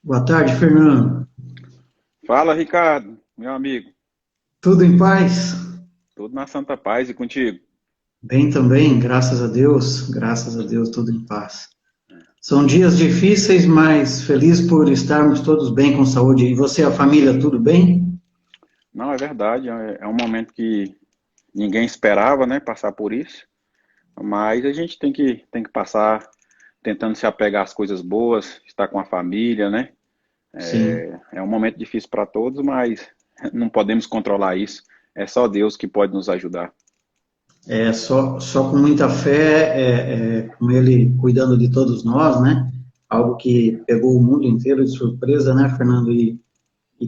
Boa tarde, Fernando. Fala, Ricardo, meu amigo. Tudo em paz? Tudo na santa paz e contigo. Bem também, graças a Deus, tudo em paz. São dias difíceis, mas feliz por estarmos todos bem com saúde. E você, a família, tudo bem? Não, é verdade, é um momento que ninguém esperava, né, passar por isso, mas a gente tem que passar tentando se apegar às coisas boas, estar com a família, né? Sim, É um momento difícil para todos, mas não podemos controlar isso. É só Deus que pode nos ajudar. é só com muita fé, com Ele cuidando de todos nós, né? Algo que pegou o mundo inteiro de surpresa, né, Fernando? E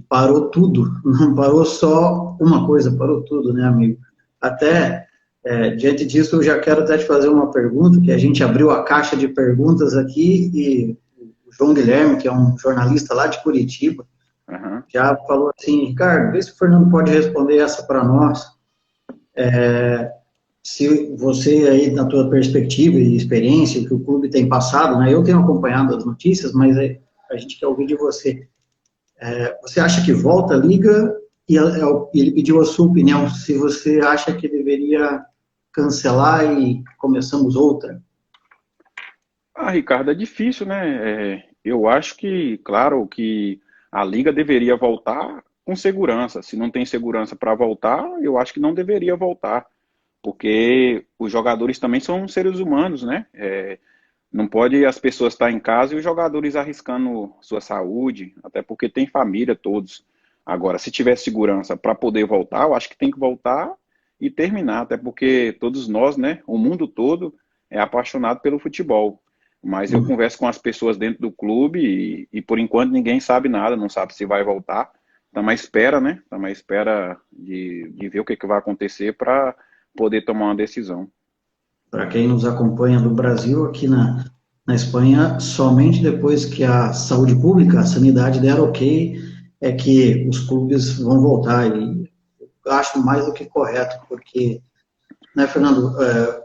parou tudo, não parou só uma coisa, parou tudo, né, amigo? Até, diante disso, eu já quero até te fazer uma pergunta, que a gente abriu a caixa de perguntas aqui e o João Guilherme, que é um jornalista lá de Curitiba, Aham. já falou assim, Ricardo, vê se o Fernando pode responder essa para nós. Se você aí, na tua perspectiva e experiência, o que o clube tem passado, né, eu tenho acompanhado as notícias, mas a gente quer ouvir de você. Você acha que volta a liga? E ele pediu a sua opinião, se você acha que deveria cancelar e começamos outra. Ah, Ricardo, é difícil, né? Eu acho que, claro, que a liga deveria voltar com segurança. Se não tem segurança para voltar, eu acho que não deveria voltar, porque os jogadores também são seres humanos, né? Não pode as pessoas estar em casa e os jogadores arriscando sua saúde, até porque tem família todos. Agora, se tiver segurança para poder voltar, eu acho que tem que voltar e terminar, até porque todos nós, né, o mundo todo é apaixonado pelo futebol. Mas eu Uhum. converso com as pessoas dentro do clube e por enquanto ninguém sabe nada, não sabe se vai voltar. Estamos à espera, né? Estamos à espera de ver o que vai acontecer para poder tomar uma decisão. Para quem nos acompanha do Brasil, aqui na Espanha, somente depois que a saúde pública, a sanidade der ok, é que os clubes vão voltar. E eu acho mais do que correto, porque, né, Fernando,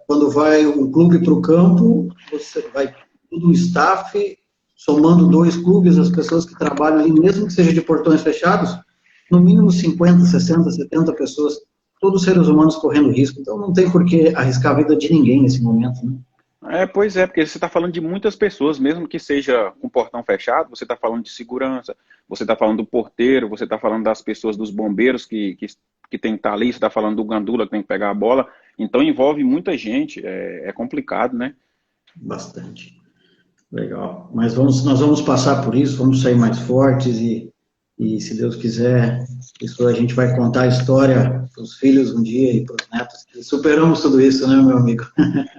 quando vai um clube para o campo, você vai todo o staff, somando dois clubes, as pessoas que trabalham ali, mesmo que seja de portões fechados, no mínimo 50, 60, 70 pessoas, todos seres humanos correndo risco. Então não tem por que arriscar a vida de ninguém nesse momento, né? Pois é, porque você está falando de muitas pessoas, mesmo que seja com portão fechado, você está falando de segurança, você está falando do porteiro, você está falando das pessoas, dos bombeiros que tem que estar ali, você está falando do gandula que tem que pegar a bola, então envolve muita gente, é complicado, né? Bastante. Legal. Mas nós vamos passar por isso, vamos sair mais fortes e se Deus quiser, isso a gente vai contar a história para os filhos um dia e para os netos, que superamos tudo isso, né, meu amigo?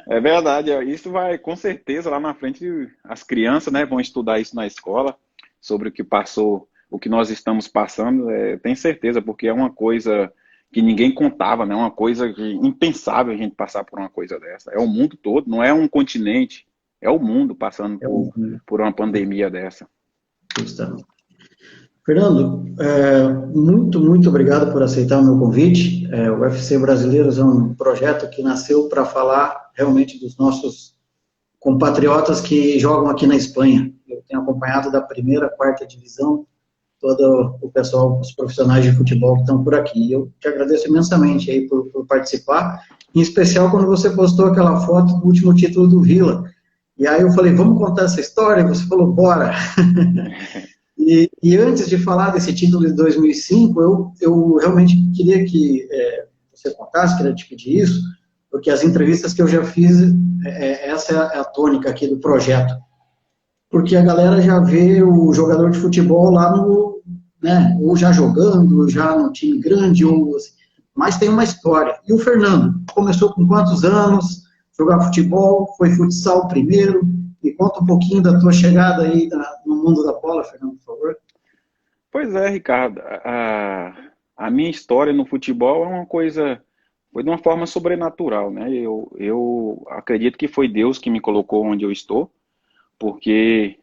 É verdade, isso vai, com certeza, lá na frente, as crianças, né, vão estudar isso na escola, sobre o que passou, o que nós estamos passando, tem certeza, porque é uma coisa que ninguém contava, né, uma coisa impensável a gente passar por uma coisa dessa. É o mundo todo, não é um continente, é o mundo passando É o por uma pandemia dessa. justamente. Fernando, muito obrigado por aceitar o meu convite. O UFC Brasileiros é um projeto que nasceu para falar realmente dos nossos compatriotas que jogam aqui na Espanha. Eu tenho acompanhado da primeira à quarta divisão todo o pessoal, os profissionais de futebol que estão por aqui. Eu te agradeço imensamente aí por participar, em especial quando você postou aquela foto do último título do Vila. E aí eu falei, vamos contar essa história? E você falou, bora. E antes de falar desse título de 2005, eu realmente queria que você contasse, queria te pedir isso, porque as entrevistas que eu já fiz, essa é a tônica aqui do projeto. Porque a galera já vê o jogador de futebol lá no, né, ou já jogando, já no time grande, ou assim, mas tem uma história. E o Fernando começou com quantos anos? Jogar futebol, foi futsal primeiro. Me conta um pouquinho da tua chegada aí no mundo da bola, Fernando, por favor. Pois é, Ricardo, a minha história no futebol é uma coisa, foi de uma forma sobrenatural, né? Eu acredito que foi Deus que me colocou onde eu estou, porque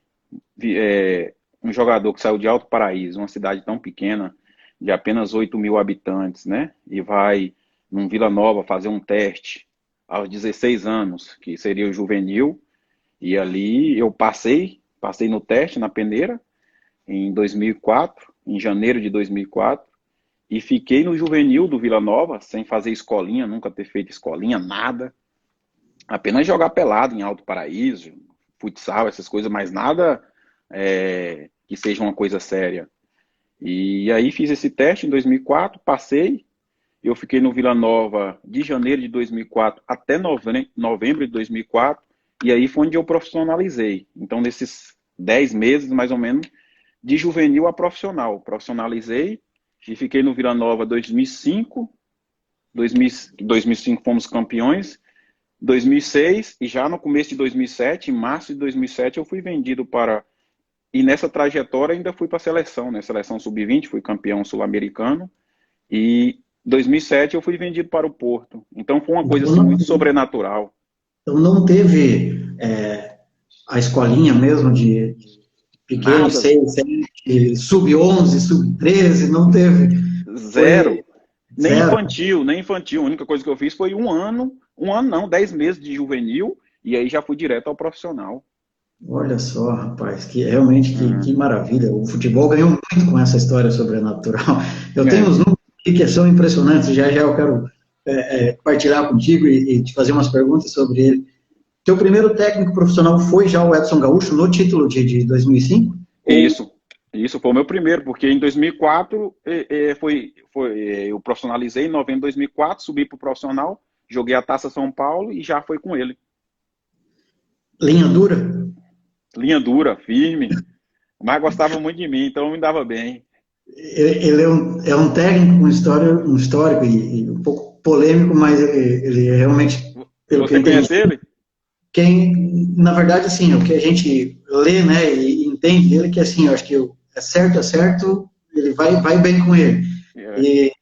um jogador que saiu de Alto Paraíso, uma cidade tão pequena, de apenas 8 mil habitantes, né? E vai num Vila Nova fazer um teste aos 16 anos, que seria o juvenil, e ali eu passei no teste, na peneira, em 2004, em janeiro de 2004, e fiquei no juvenil do Vila Nova, sem fazer escolinha, nunca ter feito escolinha, nada. Apenas jogar pelado em Alto Paraíso, futsal, essas coisas, mas nada que seja uma coisa séria. E aí fiz esse teste em 2004, passei. Eu fiquei no Vila Nova de janeiro de 2004 até novembro de 2004, e aí foi onde eu profissionalizei. Então, nesses 10 meses, mais ou menos, de juvenil a profissional. Profissionalizei e fiquei no Vila Nova 2005. 2005 fomos campeões. 2006 e já no começo de 2007, em março de 2007, eu fui vendido para... E nessa trajetória ainda fui para a seleção, né? Seleção sub-20, fui campeão sul-americano. E 2007 eu fui vendido para o Porto. Então foi uma coisa Então assim não, muito sobrenatural. então não teve a escolinha mesmo de pequeno, Nada, 6, 7, sub-11, sub-13, não teve. zero. Foi Nem zero. infantil, nem infantil. A única coisa que eu fiz foi um ano não, 10 meses de juvenil, e aí já fui direto ao profissional. Olha só, rapaz, que realmente que Uhum. maravilha. O futebol ganhou muito com essa história sobrenatural. Eu tenho É. uns números aqui que são impressionantes, já já eu quero partilhar contigo e te fazer umas perguntas sobre ele. Teu primeiro técnico profissional foi já o Edson Gaúcho no título de 2005? Ou Isso, isso foi o meu primeiro, porque em 2004 eu profissionalizei em novembro de 2004, subi para o profissional, joguei a Taça São Paulo e já foi com ele. linha dura? Linha dura, firme, mas gostava muito de mim, então me dava bem. Ele é um técnico com história, um histórico e um pouco polêmico, mas ele realmente, pelo que eu Você entendi, conhece ele? na verdade, assim, o que a gente lê, né, e entende dele, que assim, eu acho que é certo, ele vai bem com ele. É. E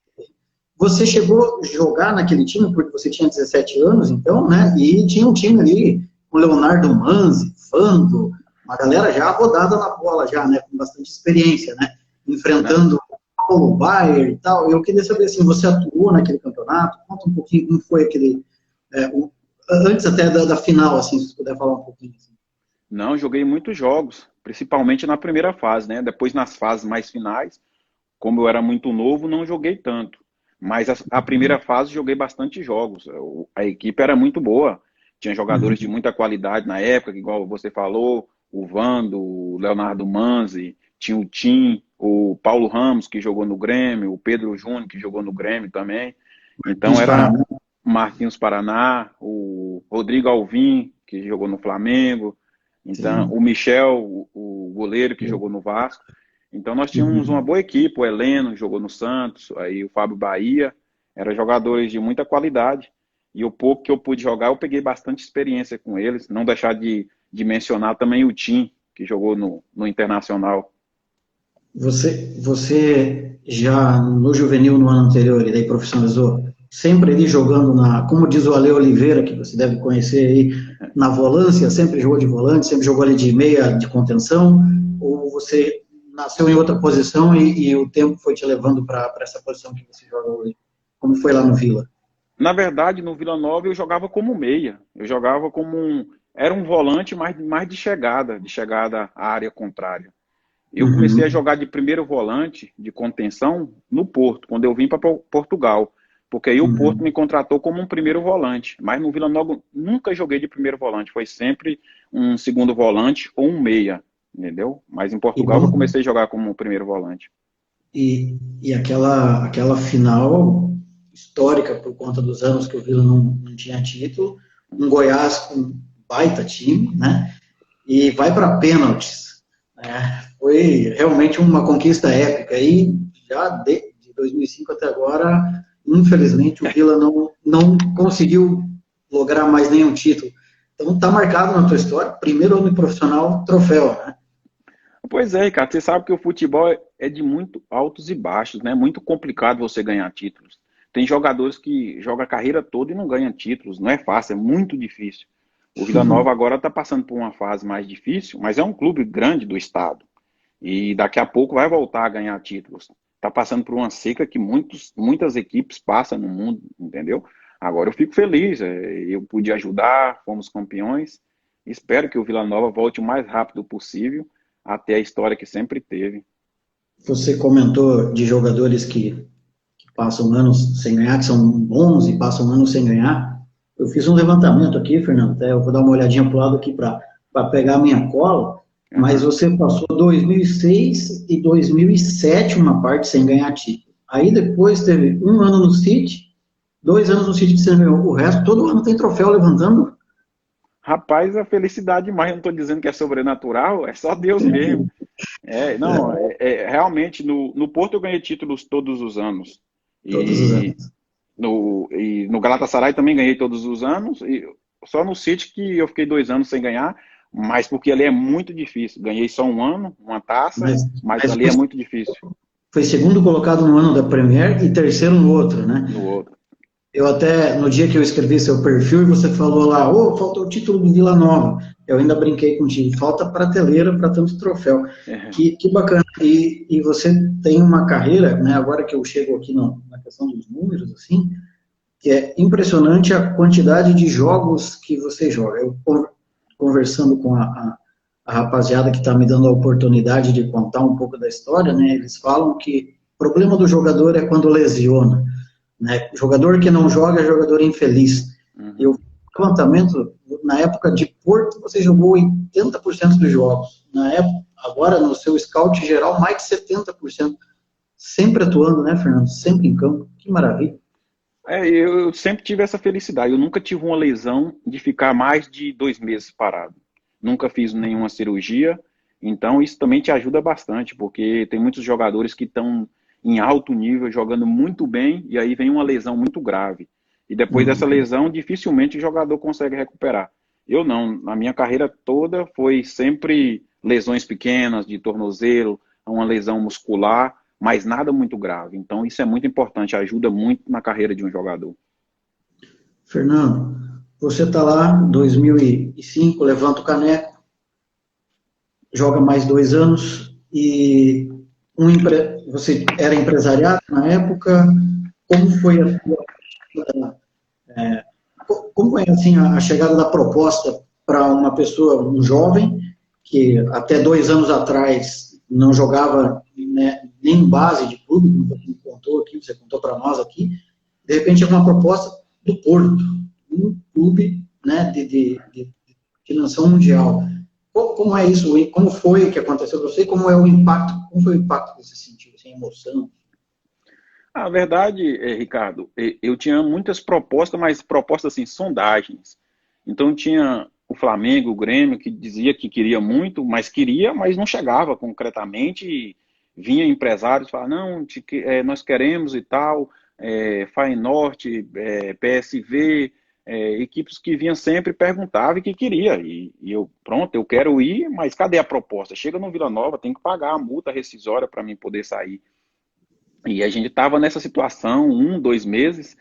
você chegou a jogar naquele time porque você tinha 17 anos, então, né, e tinha um time ali com Leonardo Manzi, Fando, uma galera já rodada na bola já, né, com bastante experiência, né, Na- enfrentando Paulo Baier e tal. Eu queria saber, assim, você atuou naquele campeonato? Conta um pouquinho como foi aquele, antes até da final, assim, se você puder falar um pouquinho. Assim. Não, joguei muitos jogos, principalmente na primeira fase, né? Depois nas fases mais finais, como eu era muito novo, não joguei tanto. Mas a primeira fase joguei bastante jogos. A equipe era muito boa. Tinha jogadores de Uhum. muita qualidade na época, igual você falou, o Vando, o Leonardo Manzi, tinha o Tim, o Paulo Ramos, que jogou no Grêmio, o Pedro Júnior, que jogou no Grêmio também. Então Nos era Paraná. Marquinhos Paraná, o Rodrigo Alvim, que jogou no Flamengo, então Sim. o Michel, o goleiro que jogou no Vasco. Então nós tínhamos uma Uhum. boa equipe, o Heleno jogou no Santos, aí o Fábio Bahia, eram jogadores de muita qualidade. E o pouco que eu pude jogar, eu peguei bastante experiência com eles. Não deixar de mencionar também o Tim, que jogou no Internacional. Você já no juvenil no ano anterior e daí profissionalizou, sempre ali jogando como diz o Ale Oliveira, que você deve conhecer aí, na volância, sempre jogou de volante, sempre jogou ali de meia de contenção, ou você nasceu em outra posição e o tempo foi te levando para essa posição que você joga hoje? Como foi lá no Vila? Na verdade, no Vila Nova eu jogava como meia. Eu jogava como era um volante mais de chegada à área contrária. Eu comecei a Uhum. jogar de primeiro volante, de contenção, no Porto, quando eu vim para Portugal. Porque aí o Porto Uhum. me contratou como um primeiro volante. Mas no Vila Nova nunca joguei de primeiro volante. Foi sempre um segundo volante ou um meia. Entendeu? Mas em E, Portugal eu bom, comecei a jogar como primeiro volante. e aquela final histórica por conta dos anos que o Vila não tinha título, um Goiás com um baita time, né? E vai para pênaltis. Né? Foi realmente uma conquista épica. E já de 2005 até agora, infelizmente, o Vila não conseguiu lograr mais nenhum título. Então está marcado na tua história, primeiro ano profissional, troféu, né? Pois é, Ricardo, você sabe que o futebol é de muito altos e baixos, né? Muito complicado você ganhar títulos. Tem jogadores que jogam a carreira toda e não ganham títulos. Não é fácil, é muito difícil. O Vila Nova agora está passando por uma fase mais difícil, mas é um clube grande do estado. E daqui a pouco vai voltar a ganhar títulos. Está passando por uma seca que muitas equipes passam no mundo, entendeu? Agora eu fico feliz, eu pude ajudar, fomos campeões. Espero que o Vila Nova volte o mais rápido possível até a história que sempre teve. Você comentou de jogadores que passam anos sem ganhar, que são bons e passam anos sem ganhar. Eu fiz um levantamento aqui, Fernando, até eu vou dar uma olhadinha para o lado aqui para pegar a minha cola, mas Uhum. você passou 2006 e 2007 uma parte sem ganhar título. Aí depois teve um ano no City, 2 anos no City que você ganhou. O resto, todo ano tem troféu levantando. Rapaz, a felicidade demais, eu não estou dizendo que é sobrenatural, é só Deus mesmo. Não, realmente, no Porto eu ganhei títulos todos os anos. Todos os E anos. no Galatasaray também ganhei todos os anos. E só no City que eu fiquei 2 anos sem ganhar, mas porque ali é muito difícil. Ganhei só um ano, uma taça, Mas, mas mas ali é muito difícil foi segundo colocado no ano da Premier e terceiro no outro, né? no outro. Eu até, no dia que eu escrevi seu perfil, você falou lá, ô, faltou o título do Vila Nova. Eu ainda brinquei contigo, falta prateleira para tanto troféu. Que bacana. E você tem uma carreira, né, agora que eu chego aqui na questão dos números, assim, que é impressionante a quantidade de jogos que você joga. Eu, conversando com a rapaziada que está me dando a oportunidade de contar um pouco da história, né, eles falam que o problema do jogador é quando lesiona. Né? Jogador que não joga é jogador infeliz. Eu Uhum. levantamento, na época de Porto, você jogou 80% dos jogos. Na época, agora, no seu scout geral, mais de 70%. Sempre atuando, né, Fernando? Sempre em campo. Que maravilha. Eu sempre tive essa felicidade. Eu nunca tive uma lesão de ficar mais de 2 meses parado. Nunca fiz nenhuma cirurgia. Então, isso também te ajuda bastante, porque tem muitos jogadores que estão em alto nível, jogando muito bem, e aí vem uma lesão muito grave. E depois dessa Uhum. lesão, dificilmente o jogador consegue recuperar. Eu não. Na minha carreira toda, foi sempre lesões pequenas, de tornozelo, uma lesão muscular, mas nada muito grave. Então, isso é muito importante, ajuda muito na carreira de um jogador. Fernando, você está lá, 2005, levanta o caneco, joga mais 2 anos e você era empresariado na época. Como foi a sua como é assim a chegada da proposta para uma pessoa, um jovem, que até 2 anos atrás não jogava, né, nem base de clube, como você contou aqui, você contou para nós aqui, de repente é uma proposta do Porto, um clube, né, de dimensão mundial. Como é isso? Como foi que aconteceu? Eu sei como é o impacto, como foi o impacto que você sentiu, assim, emoção? A verdade, Ricardo, eu tinha muitas propostas, mas propostas assim, sondagens. Então tinha o Flamengo, o Grêmio, que dizia que queria muito, mas não chegava concretamente. E vinha empresários falar, não, nós queremos e tal, Feyenoord, PSV, equipes que vinham sempre e perguntavam e que queria. E eu, pronto, eu quero ir, mas cadê a proposta? Chega no Vila Nova, tem que pagar a multa rescisória para mim poder sair. E a gente estava nessa situação 1, 2 meses,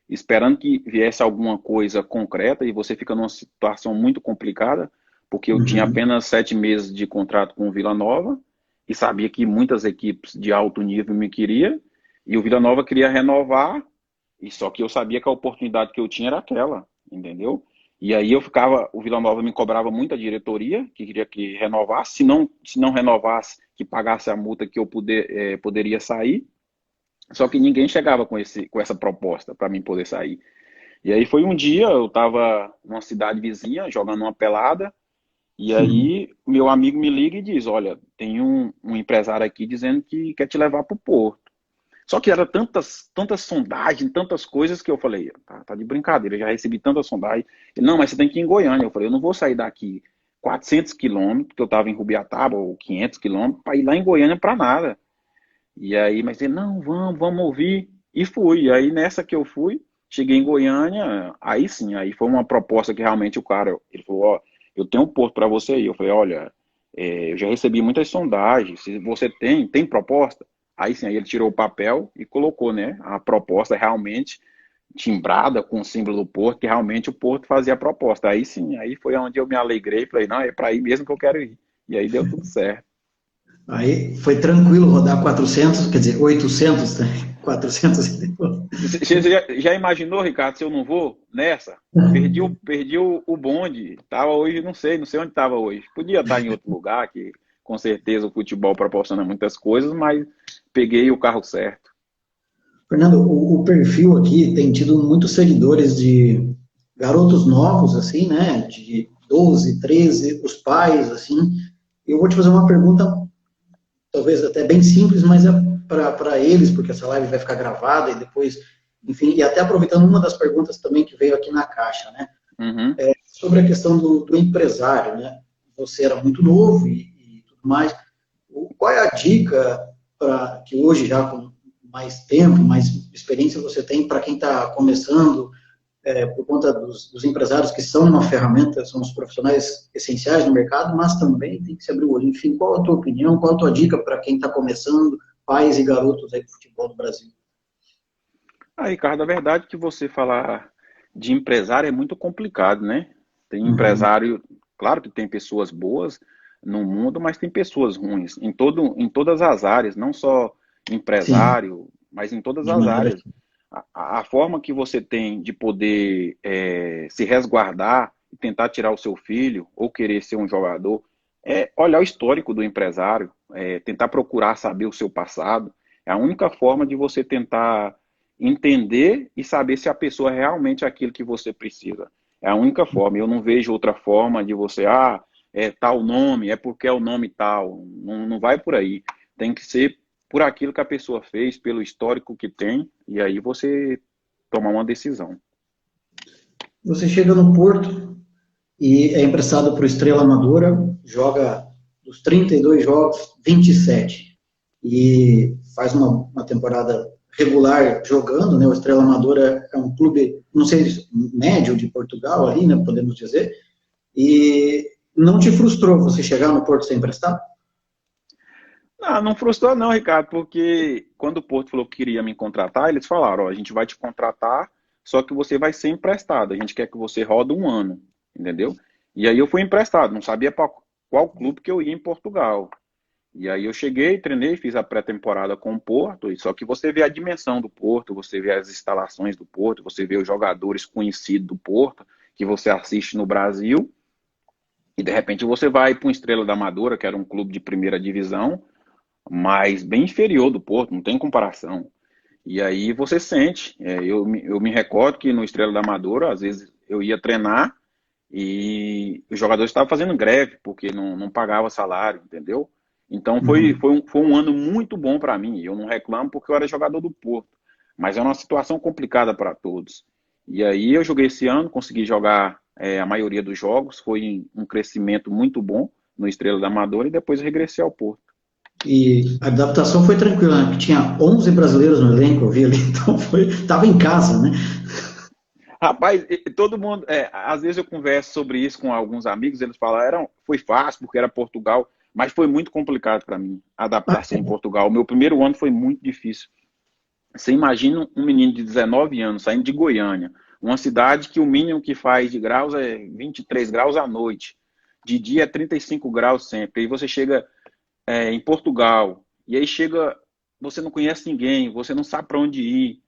esperando que viesse alguma coisa concreta, e você fica numa situação muito complicada, porque eu tinha Uhum. apenas 7 meses de contrato com o Vila Nova, e sabia que muitas equipes de alto nível me queriam, e o Vila Nova queria renovar, e só que eu sabia que a oportunidade que eu tinha era aquela, entendeu? E aí eu ficava, o Vila Nova me cobrava muita diretoria, que queria que renovasse, se não renovasse, que pagasse a multa que eu poderia sair, só que ninguém chegava com essa proposta para mim poder sair. E aí foi um dia, eu estava numa cidade vizinha, jogando uma pelada, e Uhum. aí meu amigo me liga e diz, olha, tem um empresário aqui dizendo que quer te levar para o Porto. Só que era tantas sondagens, tantas coisas que eu falei, tá de brincadeira, eu já recebi tanta sondagem. Ele, não, mas você tem que ir em Goiânia. Eu falei, eu não vou sair daqui 400 quilômetros, que eu estava em Rubiataba, ou 500 quilômetros, para ir lá em Goiânia para nada. E aí, mas ele, não, vamos ouvir. E fui. E aí, nessa que eu fui, cheguei em Goiânia, aí sim, aí foi uma proposta que realmente o cara, ele falou, ó, eu tenho um posto para você aí. Eu falei, olha, eu já recebi muitas sondagens, se você tem proposta? Aí sim, aí ele tirou o papel e colocou, né, a proposta realmente timbrada com o símbolo do Porto, que realmente o Porto fazia a proposta. Aí sim, aí foi onde eu me alegrei, falei, não, é para aí mesmo que eu quero ir. E aí deu tudo certo. Aí foi tranquilo rodar 400, quer dizer, 800, né? 400 e depois. Você já imaginou, Ricardo, se eu não vou nessa? Perdi o bonde. Tava hoje, não sei onde estava hoje. Podia estar em outro lugar, que com certeza o futebol proporciona muitas coisas, mas peguei o carro certo. Fernando, o perfil aqui tem tido muitos seguidores de garotos novos, assim, né, de 12, 13, os pais, assim. Eu vou te fazer uma pergunta, talvez até bem simples, mas é para eles, porque essa live vai ficar gravada e depois, enfim, e até aproveitando uma das perguntas também que veio aqui na caixa, né, Uhum. sobre a questão do empresário, né, você era muito novo e tudo mais, qual é a dica para que hoje, já com mais tempo, mais experiência você tem para quem está começando, por conta dos empresários que são uma ferramenta, são os profissionais essenciais no mercado, mas também tem que se abrir o olho. Enfim, qual a tua opinião, qual a tua dica para quem está começando, pais e garotos aí do futebol do Brasil? Ricardo, a verdade é que você falar de empresário é muito complicado, né? Tem Uhum. empresário, claro que tem pessoas boas no mundo, mas tem pessoas ruins em todas as áreas, não só Sim, empresário, mas em todas de as maneira. áreas. A forma que você tem de poder se resguardar e tentar tirar o seu filho ou querer ser um jogador é olhar o histórico do empresário, tentar procurar saber o seu passado. É a única forma de você tentar entender e saber se a pessoa é realmente aquilo que você precisa. É a única forma. Eu não vejo outra forma de você, é tal nome, é porque é o nome tal. Não, não vai por aí. Tem que ser por aquilo que a pessoa fez, pelo histórico que tem, e aí você tomar uma decisão. Você chega no Porto e é emprestado para o Estrela Amadora, joga dos 32 jogos, 27. E faz uma temporada regular jogando, né? O Estrela Amadora é um clube, não sei, médio de Portugal ali, né? Podemos dizer. E não te frustrou você chegar no Porto sem emprestado? Não, não frustrou não, Ricardo, porque quando o Porto falou que queria me contratar, eles falaram, ó, a gente vai te contratar, só que você vai ser emprestado. A gente quer que você roda um ano, entendeu? E aí eu fui emprestado, não sabia para qual clube que eu ia em Portugal. E aí eu cheguei, treinei, fiz a pré-temporada com o Porto, só que você vê a dimensão do Porto, você vê as instalações do Porto, você vê os jogadores conhecidos do Porto, que você assiste no Brasil, e de repente você vai para um Estrela da Amadora, que era um clube de primeira divisão, mas bem inferior do Porto, não tem comparação. E aí você sente, eu me recordo que no Estrela da Amadora, às vezes eu ia treinar e os jogadores estavam fazendo greve, porque não pagava salário, entendeu? Então Uhum. foi um ano muito bom para mim. Eu não reclamo porque eu era jogador do Porto, mas é uma situação complicada para todos. E aí eu joguei esse ano, consegui jogar a maioria dos jogos, foi um crescimento muito bom no Estrela da Amadora e depois regressei ao Porto. E a adaptação foi tranquila, né? Porque tinha 11 brasileiros no elenco, eu vi ali, então tava em casa, né? Rapaz, todo mundo, às vezes eu converso sobre isso com alguns amigos, eles falaram, foi fácil porque era Portugal, mas foi muito complicado para mim adaptar-se em Portugal. O meu primeiro ano foi muito difícil. Você imagina um menino de 19 anos saindo de Goiânia, uma cidade que o mínimo que faz de graus é 23 graus à noite, de dia é 35 graus sempre, e você chega em Portugal, e aí chega, você não conhece ninguém, você não sabe para onde ir.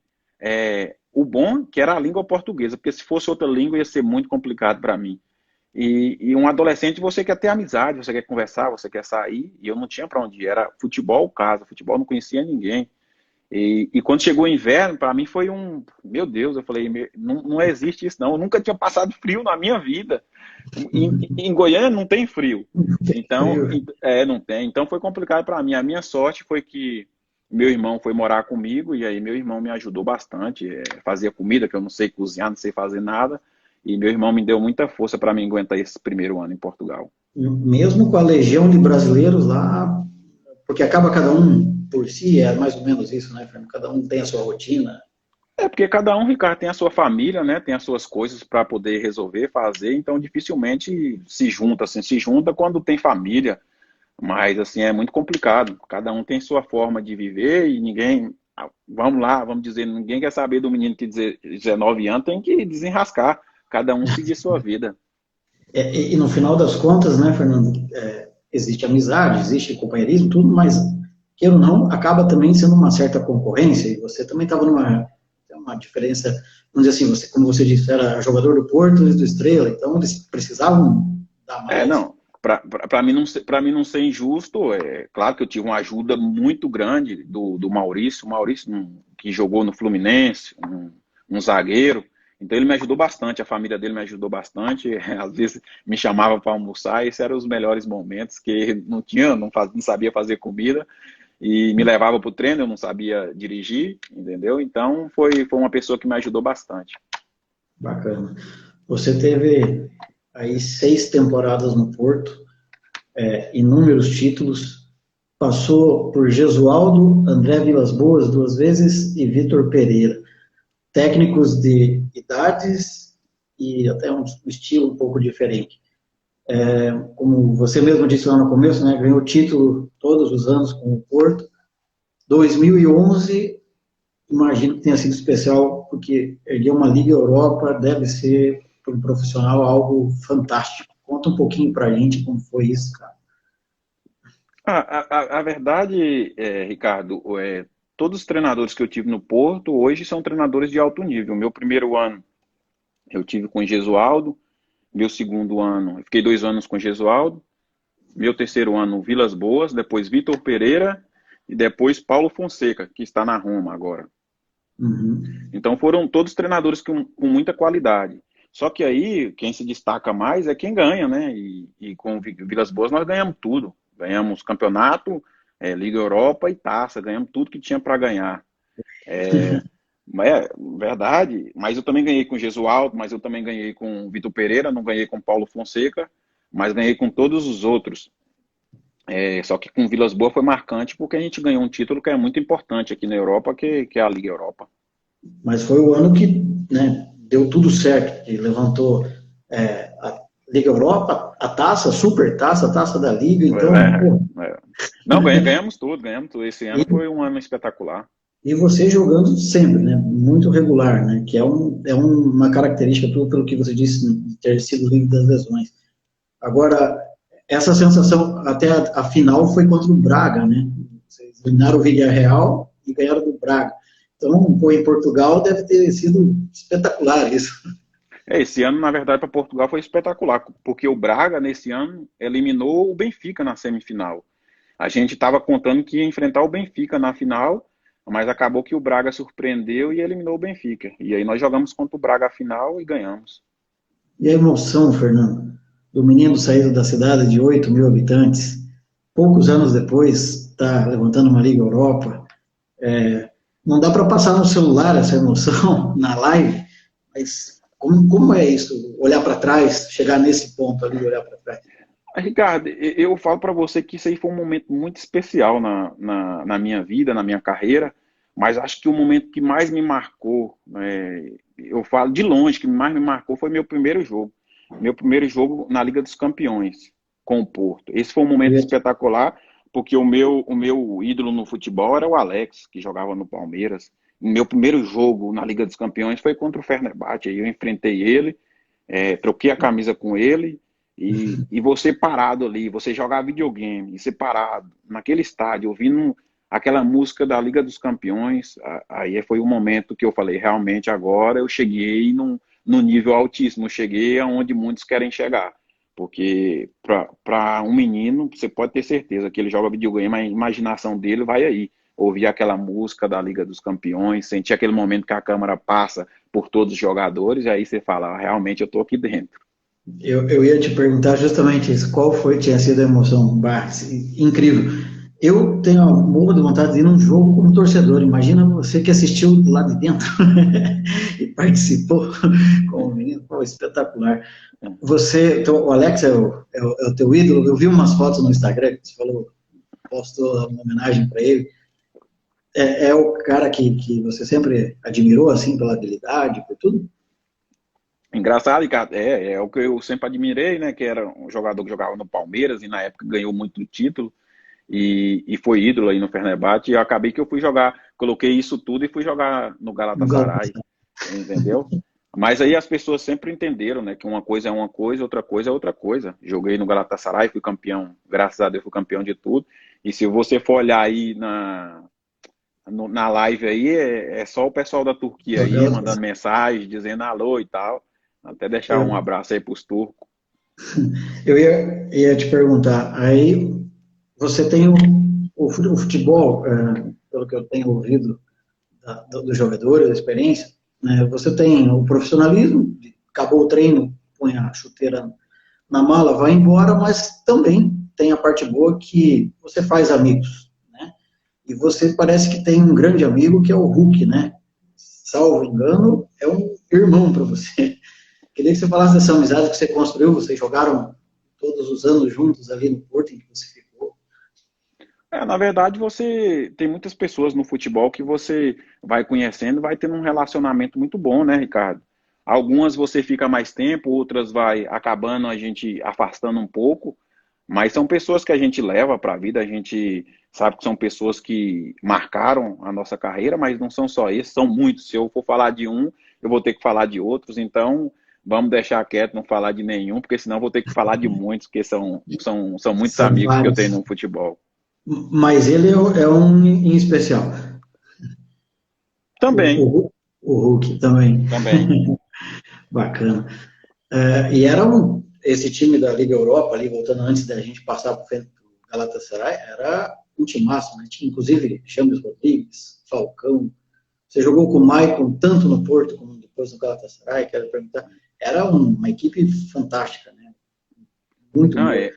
O bom que era a língua portuguesa, porque se fosse outra língua ia ser muito complicado para mim. E um adolescente você quer ter amizade, você quer conversar, você quer sair, e eu não tinha para onde ir, era futebol casa, futebol não conhecia ninguém. E quando chegou o inverno, para mim foi meu Deus, eu falei, não existe isso não, eu nunca tinha passado frio na minha vida. Em Goiânia não tem frio. Então, Frio. não tem. Então foi complicado para mim. A minha sorte foi que meu irmão foi morar comigo e aí meu irmão me ajudou bastante. Fazia comida, que eu não sei cozinhar, não sei fazer nada. E meu irmão me deu muita força para me aguentar esse primeiro ano em Portugal. Mesmo com a legião de brasileiros lá, porque acaba cada um por si, é mais ou menos isso, né, Fernando? Cada um tem a sua rotina. Porque cada um, Ricardo, tem a sua família, né? Tem as suas coisas para poder resolver, fazer, então dificilmente se junta, assim, se junta quando tem família, mas assim é muito complicado. Cada um tem sua forma de viver e ninguém, vamos lá, vamos dizer, ninguém quer saber do menino que 19 anos tem que desenrascar, cada um seguir sua vida. E no final das contas, né, Fernando, existe amizade, existe companheirismo, tudo, mas, queira ou não, acaba também sendo uma certa concorrência, e você também estava numa uma diferença, vamos dizer assim, você, como você disse, era jogador do Porto e do Estrela, então eles precisavam dar mais. Não. Para mim não ser injusto, é claro que eu tive uma ajuda muito grande do Maurício, que jogou no Fluminense, um zagueiro, então ele me ajudou bastante, a família dele me ajudou bastante, às vezes me chamava para almoçar, esses eram os melhores momentos, que não sabia fazer comida, e me levava para o treino, eu não sabia dirigir, entendeu? Então foi uma pessoa que me ajudou bastante. Bacana. Você teve aí 6 temporadas no Porto, inúmeros títulos, passou por Gesualdo, André Vilas-Boas 2 vezes e Vitor Pereira. Técnicos de idades e até um estilo um pouco diferente. Como você mesmo disse lá no começo, né, ganhou título todos os anos com o Porto. 2011, imagino que tenha sido especial, porque erguer uma Liga Europa deve ser, para um profissional, algo fantástico. Conta um pouquinho para a gente como foi isso, cara. A verdade, Ricardo, todos os treinadores que eu tive no Porto hoje são treinadores de alto nível. Meu primeiro ano eu tive com o Gesualdo, meu segundo ano, eu fiquei 2 anos com o Gesualdo, meu terceiro ano Vilas Boas, depois Vitor Pereira e depois Paulo Fonseca, que está na Roma agora. Uhum. Então foram todos treinadores com muita qualidade. Só que aí quem se destaca mais é quem ganha, né? E com o Vilas Boas nós ganhamos tudo. Ganhamos campeonato, Liga Europa e taça, ganhamos tudo que tinha para ganhar. Verdade, mas eu também ganhei com o Gesualdo, mas eu também ganhei com o Vitor Pereira, não ganhei com o Paulo Fonseca, mas ganhei com todos os outros. Só que com o Vilas Boas foi marcante porque a gente ganhou um título que é muito importante aqui na Europa, que é a Liga Europa. Mas foi o ano que, né, deu tudo certo, que levantou a Liga Europa, a taça, a super taça, a taça da Liga, então, pô. Não, ganhamos tudo, ganhamos tudo. Esse E, ano foi um ano espetacular. e você jogando sempre, né, muito regular, né, que uma característica tua, pelo que você disse, de ter sido livre das lesões. Agora, essa sensação até a final foi contra o Braga, né? Vocês eliminaram o Villarreal e ganharam do Braga. Então, pô, em Portugal deve ter sido espetacular isso. Esse ano, na verdade, para Portugal foi espetacular, porque o Braga, nesse ano, eliminou o Benfica na semifinal. A gente estava contando que ia enfrentar o Benfica na final, mas acabou que o Braga surpreendeu e eliminou o Benfica. E aí nós jogamos contra o Braga a final e ganhamos. E a emoção, Fernando, do menino saído da cidade de 8 mil habitantes, poucos anos depois, está levantando uma Liga Europa. Não dá para passar no celular essa emoção na live, mas como é isso? Olhar para trás, chegar nesse ponto ali, olhar para trás. Ricardo, eu falo para você que isso aí foi um momento muito especial na minha vida, na minha carreira, mas acho que o momento que mais me marcou, eu falo de longe, que mais me marcou foi meu primeiro jogo. Meu primeiro jogo na Liga dos Campeões, com o Porto. Esse foi um momento espetacular, porque o meu ídolo no futebol era o Alex, que jogava no Palmeiras. O meu primeiro jogo na Liga dos Campeões foi contra o Fenerbahçe, aí eu enfrentei ele, troquei a camisa com ele, e você parado ali, você jogar videogame, e você parado naquele estádio, ouvindo aquela música da Liga dos Campeões, aí foi o momento que eu falei, realmente agora eu cheguei num nível altíssimo, eu cheguei aonde muitos querem chegar. Porque para um menino, você pode ter certeza que ele joga videogame, a imaginação dele vai aí. Ouvir aquela música da Liga dos Campeões, sentir aquele momento que a câmera passa por todos os jogadores, e aí você fala, realmente eu estou aqui dentro. Eu ia te perguntar justamente isso. Qual tinha sido a emoção? Bah, incrível. Eu tenho a morro de vontade de ir num jogo como torcedor. Imagina você que assistiu lá de dentro e participou como menino. Pô, espetacular. O Alex é o teu ídolo. Eu vi umas fotos no Instagram que você falou, postou uma homenagem para ele. É o cara que você sempre admirou, assim, pela habilidade, por tudo? Engraçado, Ricardo, é o que eu sempre admirei, né? Que era um jogador que jogava no Palmeiras e na época ganhou muito título e foi ídolo aí no Fenerbahçe. E eu acabei que eu fui jogar, coloquei isso tudo e fui jogar no Galatasaray, entendeu? Mas aí as pessoas sempre entenderam, né? Que uma coisa é uma coisa, outra coisa é outra coisa. Joguei no Galatasaray, fui campeão, graças a Deus fui campeão de tudo. E se você for olhar aí na live aí, é só o pessoal da Turquia aí mandando mensagem, dizendo alô e tal. Até deixar um abraço aí pros turcos. Eu ia te perguntar, aí você tem o futebol, pelo que eu tenho ouvido dos jogadores, da experiência, né, você tem o profissionalismo, acabou o treino, põe a chuteira na mala, vai embora, mas também tem a parte boa que você faz amigos, né? E você parece que tem um grande amigo que é o Hulk, né? Salvo engano, é um irmão para você. Queria que você falasse dessa amizade que você construiu, vocês jogaram todos os anos juntos ali no Porto em que você ficou. Na verdade, você tem muitas pessoas no futebol que você vai conhecendo, vai tendo um relacionamento muito bom, né, Ricardo? Algumas você fica mais tempo, outras vai acabando a gente afastando um pouco, mas são pessoas que a gente leva para a vida, a gente sabe que são pessoas que marcaram a nossa carreira, mas não são só esses, são muitos. Se eu for falar de um, eu vou ter que falar de outros, então vamos deixar quieto, não falar de nenhum, porque senão eu vou ter que falar de muitos, porque são muitos São amigos que eu tenho vários. no futebol. Mas ele é um em especial. Também, O Hulk também. também. Bacana. E era esse time da Liga Europa, ali, voltando antes da gente passar para o Galatasaray, era um timaço, né? Tinha inclusive James Rodrigues, Falcão. Você jogou com o Maicon tanto no Porto como depois no Galatasaray, quero perguntar. Era uma equipe fantástica, né? Muito Não, boa. é.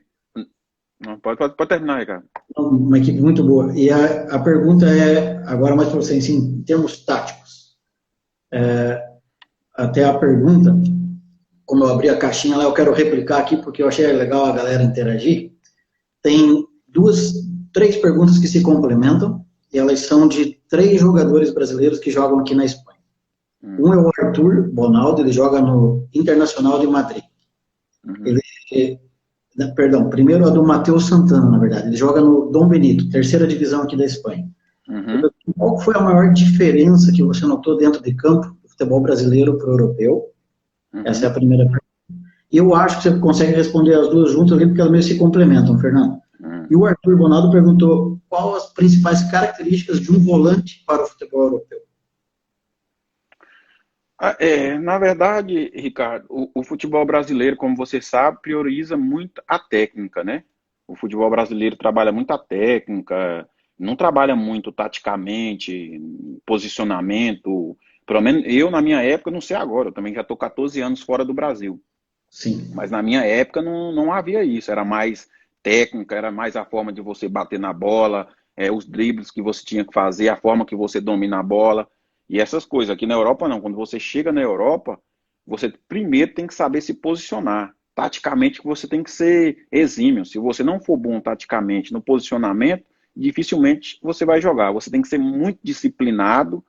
Não, pode terminar, Ricardo. Uma equipe muito boa. E a pergunta é, agora mais para você, assim, em termos táticos. Até a pergunta, como eu abri a caixinha lá, eu quero replicar aqui porque eu achei legal a galera interagir. Tem três perguntas que se complementam e elas são de três jogadores brasileiros que jogam aqui na Espanha. Hum, Um é o Arthur Bonaldo, ele joga no Internacional de Madrid. uhum, Ele, perdão, primeiro é do Matheus Santana, na verdade. Ele joga no Dom Benito, terceira divisão aqui da Espanha. uhum, Qual foi a maior diferença que você notou dentro de campo do futebol brasileiro para o europeu? Essa é a uhum. primeira pergunta. E eu acho que você consegue responder as duas juntas ali, porque elas meio se complementam, Fernando. Hum. E o Arthur Bonaldo perguntou qual as principais características de um volante para o futebol europeu. Na verdade, Ricardo, o futebol brasileiro, como você sabe, prioriza muito a técnica, né? O futebol brasileiro trabalha muito a técnica, não trabalha muito taticamente, posicionamento. Pelo menos eu, na minha época, não sei agora, eu também já estou 14 anos fora do Brasil. Sim, Mas na minha época não havia isso, era mais técnica, era mais a forma de você bater na bola, os dribles que você tinha que fazer, a forma que você domina a bola e essas coisas. Aqui na Europa não, quando você chega na Europa, você primeiro tem que saber se posicionar. Taticamente você tem que ser exímio. Se você não for bom taticamente no posicionamento, dificilmente você vai jogar. Você tem que ser muito disciplinado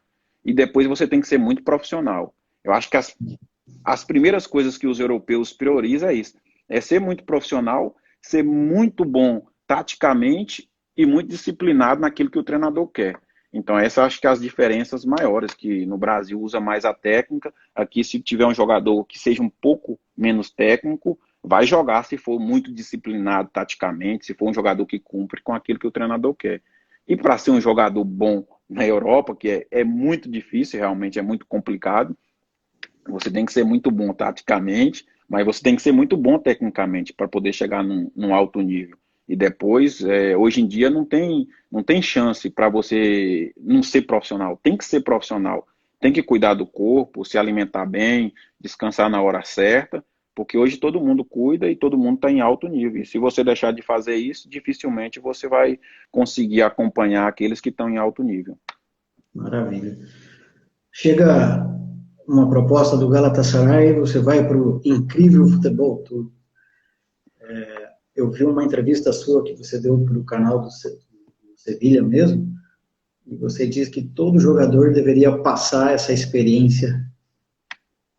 e depois você tem que ser muito profissional. Eu acho que as primeiras coisas que os europeus priorizam é isso. É ser muito profissional, ser muito bom taticamente e muito disciplinado naquilo que o treinador quer. Então, essas acho que as diferenças maiores, que no Brasil usa mais a técnica, aqui se tiver um jogador que seja um pouco menos técnico, vai jogar se for muito disciplinado taticamente, se for um jogador que cumpre com aquilo que o treinador quer. E para ser um jogador bom na Europa, que é muito difícil, realmente é muito complicado, você tem que ser muito bom taticamente, mas você tem que ser muito bom tecnicamente para poder chegar num alto nível. E depois, hoje em dia, não tem chance para você não ser profissional. Tem que ser profissional. Tem que cuidar do corpo, se alimentar bem, descansar na hora certa, porque hoje todo mundo cuida e todo mundo está em alto nível. E se você deixar de fazer isso, dificilmente você vai conseguir acompanhar aqueles que estão em alto nível. maravilha. Chega uma proposta do Galatasaray, você vai para o incrível futebol turco. Eu vi uma entrevista sua que você deu para o canal do Sevilha mesmo, e você diz que todo jogador deveria passar essa experiência.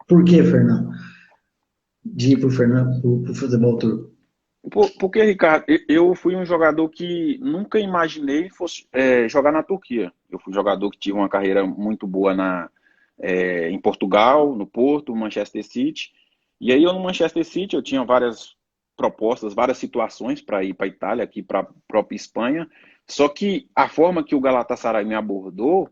Por quê, Fernando? De ir para o futebol turco. Porque, Ricardo, eu fui um jogador que nunca imaginei fosse jogar na Turquia. Eu fui um jogador que tive uma carreira muito boa em Portugal, no Porto, Manchester City. E aí eu no Manchester City eu tinha várias propostas, várias situações para ir para a Itália, aqui para a própria Espanha. Só que a forma que o Galatasaray me abordou,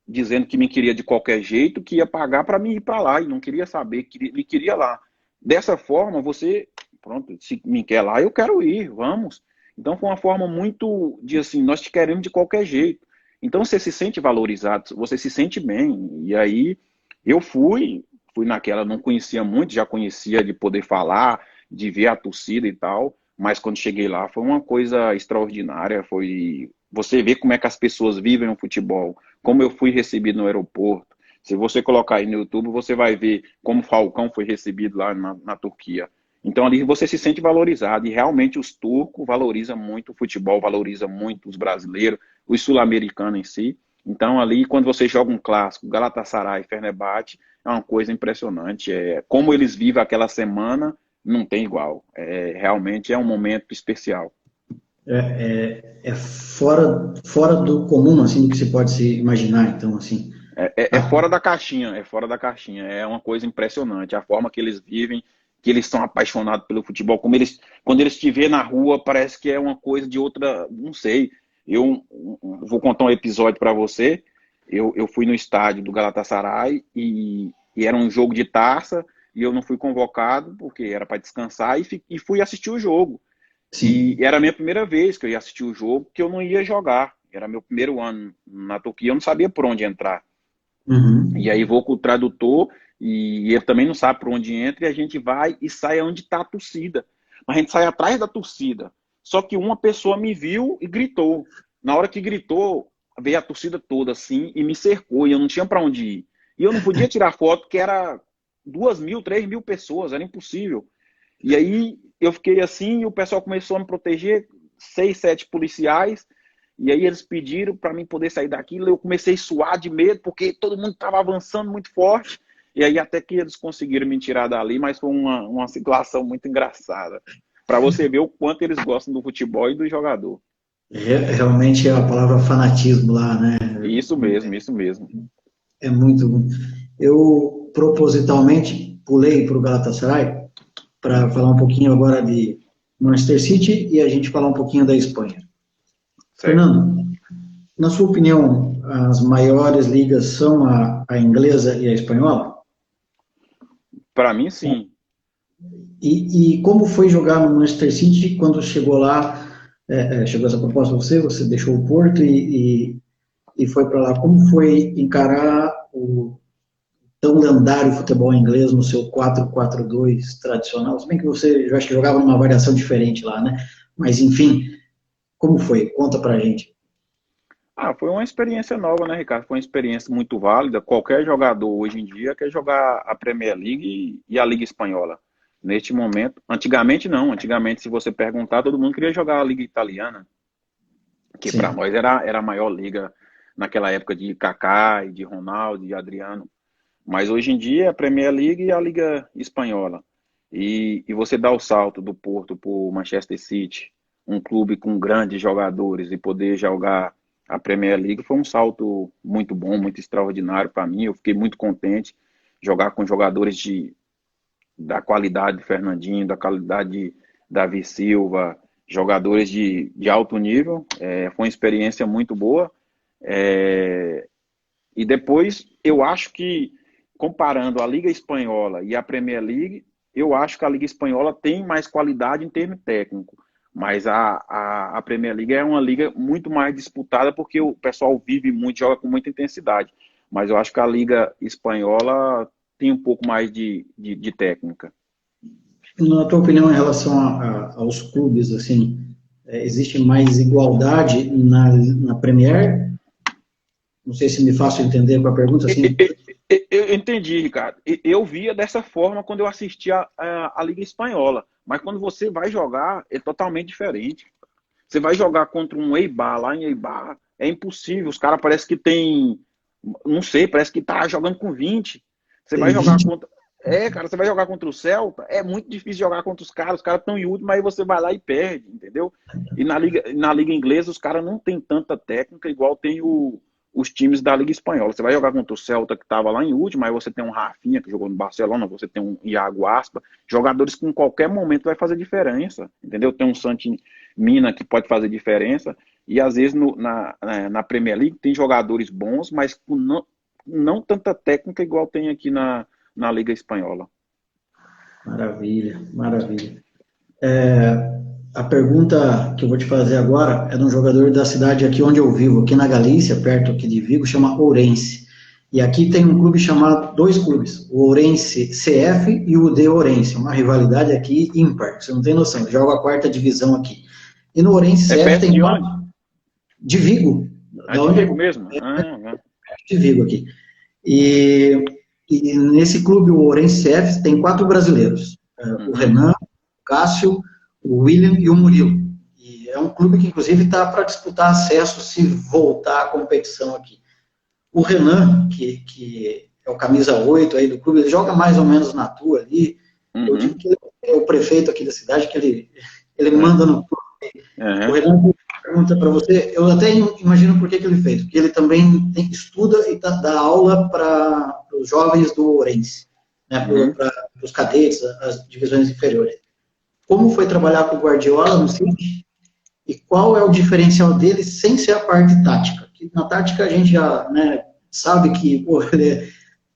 dizendo que me queria de qualquer jeito, que ia pagar para mim ir para lá e não queria saber, me queria lá. Dessa forma, você pronto, se me quer lá, eu quero ir, vamos. Então foi uma forma muito de assim, nós te queremos de qualquer jeito. Então você se sente valorizado, você se sente bem. E aí eu fui naquela, não conhecia muito, já conhecia de poder falar, de ver a torcida e tal, mas quando cheguei lá foi uma coisa extraordinária, foi você vê como é que as pessoas vivem o futebol, como eu fui recebido no aeroporto. Se você colocar aí no YouTube, você vai ver como o Falcão foi recebido lá na Turquia. Então ali você se sente valorizado e realmente os turcos valorizam muito o futebol, valorizam muito os brasileiros, os sul-americanos em si. Então ali quando você joga um clássico, Galatasaray, Fenerbahçe, é uma coisa impressionante. Como eles vivem aquela semana, não tem igual. Realmente é um momento especial. É fora do comum, assim, do que se pode se imaginar, então, assim. É Ah, fora da caixinha, é fora da caixinha. É uma coisa impressionante. A forma que eles vivem, que eles são apaixonados pelo futebol, como eles, quando eles te vê na rua, parece que é uma coisa de outra, não sei. Eu vou contar um episódio para você. Eu fui no estádio do Galatasaray e era um jogo de taça e eu não fui convocado porque era para descansar e fui assistir o jogo. E sim. era a minha primeira vez que eu ia assistir o jogo, que eu não ia jogar. Era meu primeiro ano na Turquia, eu não sabia por onde entrar. E Uhum. aí vou com o tradutor e ele também não sabe por onde entra e a gente vai e sai onde está a torcida. Mas a gente sai atrás da torcida. Só que uma pessoa me viu e gritou. Na hora que gritou, veio a torcida toda assim e me cercou e eu não tinha para onde ir. E eu não podia tirar foto porque era 2.000, 3.000 pessoas, era impossível. E aí eu fiquei assim e o pessoal começou a me proteger, 6, 7 policiais. E aí eles pediram para mim poder sair daquilo. Eu comecei a suar de medo, porque todo mundo estava avançando muito forte. E aí até que eles conseguiram me tirar dali, mas foi uma situação muito engraçada. Para você ver o quanto eles gostam do futebol e do jogador. Realmente é a palavra fanatismo lá, né? Isso mesmo, isso mesmo. É muito. Eu propositalmente pulei para o Galatasaray para falar um pouquinho agora de Manchester City e a gente falar um pouquinho da Espanha. Certo. Fernando, na sua opinião, as maiores ligas são a inglesa e a espanhola? Para mim, sim. E como foi jogar no Manchester City quando chegou lá, chegou essa proposta a você, você deixou o Porto e foi para lá? Como foi encarar o tão lendário futebol inglês no seu 4-4-2 tradicional? Se bem que você, eu acho que jogava numa variação diferente lá, né? Mas, enfim, como foi? Conta pra gente. Foi uma experiência nova, né, Ricardo? Foi uma experiência muito válida. Qualquer jogador hoje em dia quer jogar a Premier League e a Liga Espanhola. Neste momento, antigamente não. Antigamente, se você perguntar, todo mundo queria jogar a Liga Italiana, que para Sim. nós era a maior liga naquela época de Kaká, e de Ronaldo, de Adriano. Mas hoje em dia é a Premier League e a Liga Espanhola. E você dá o salto do Porto para o Manchester City, um clube com grandes jogadores, e poder jogar a Premier League foi um salto muito bom, muito extraordinário para mim. Eu fiquei muito contente jogar com jogadores da qualidade de Fernandinho, da qualidade de Davi Silva, jogadores de alto nível. Foi uma experiência muito boa. É, e depois, eu acho que, comparando a Liga Espanhola e a Premier League, eu acho que a Liga Espanhola tem mais qualidade em termos técnico. Mas a Premier League é uma liga muito mais disputada porque o pessoal vive muito, joga com muita intensidade. Mas eu acho que a Liga Espanhola tem um pouco mais de técnica. Na tua opinião, em relação aos clubes, assim, existe mais igualdade na Premier? Não sei se me faço entender com a pergunta, assim. Eu entendi, Ricardo. Eu via dessa forma quando eu assistia a Liga Espanhola. Mas quando você vai jogar, é totalmente diferente. Você vai jogar contra um Eibar, lá em Eibar, é impossível. Os caras parece que tem, não sei, parece que tá jogando com 20. Você vai Tem jogar 20. contra. Cara, você vai jogar contra o Celta, é muito difícil jogar contra os caras estão em último, aí você vai lá e perde, entendeu? E na Liga Inglesa os caras não tem tanta técnica igual tem os times da Liga Espanhola. Você vai jogar contra o Celta, que estava lá em último, aí você tem um Rafinha, que jogou no Barcelona, você tem um Iago Aspa, jogadores que em qualquer momento vai fazer diferença, entendeu? Tem um Santi Mina que pode fazer diferença, e às vezes na Premier League tem jogadores bons, mas com não tanta técnica igual tem aqui na Liga Espanhola. Maravilha, maravilha. A pergunta que eu vou te fazer agora é de um jogador da cidade aqui onde eu vivo, aqui na Galícia, perto aqui de Vigo, chama Ourense. E aqui tem um clube chamado, dois clubes, o Ourense CF e o de Ourense, uma rivalidade aqui ímpar, você não tem noção, joga a quarta divisão aqui. E no Ourense É CF perto tem de quatro, onde? de Vigo, Ah, da de onde Vigo eu, mesmo? Ah, de Vigo aqui. E, e nesse clube, o Ourense CF, tem quatro brasileiros, o uhum. Renan, o Cássio, o William e o Murilo. E é um clube que, inclusive, está para disputar acesso se voltar à competição aqui. O Renan, que é o camisa 8 aí do clube, ele joga mais ou menos na tua ali. Eu digo Uhum. que ele é o prefeito aqui da cidade, que ele É. manda no clube. O Uhum. Renan pergunta para você, eu até imagino por que ele fez, porque ele também estuda e dá aula para os jovens do Ourense, né, Uhum. para os cadetes, as divisões inferiores. Como foi trabalhar com o Guardiola no City e qual é o diferencial dele sem ser a parte tática? Que na tática a gente já, né, sabe que pô, ele é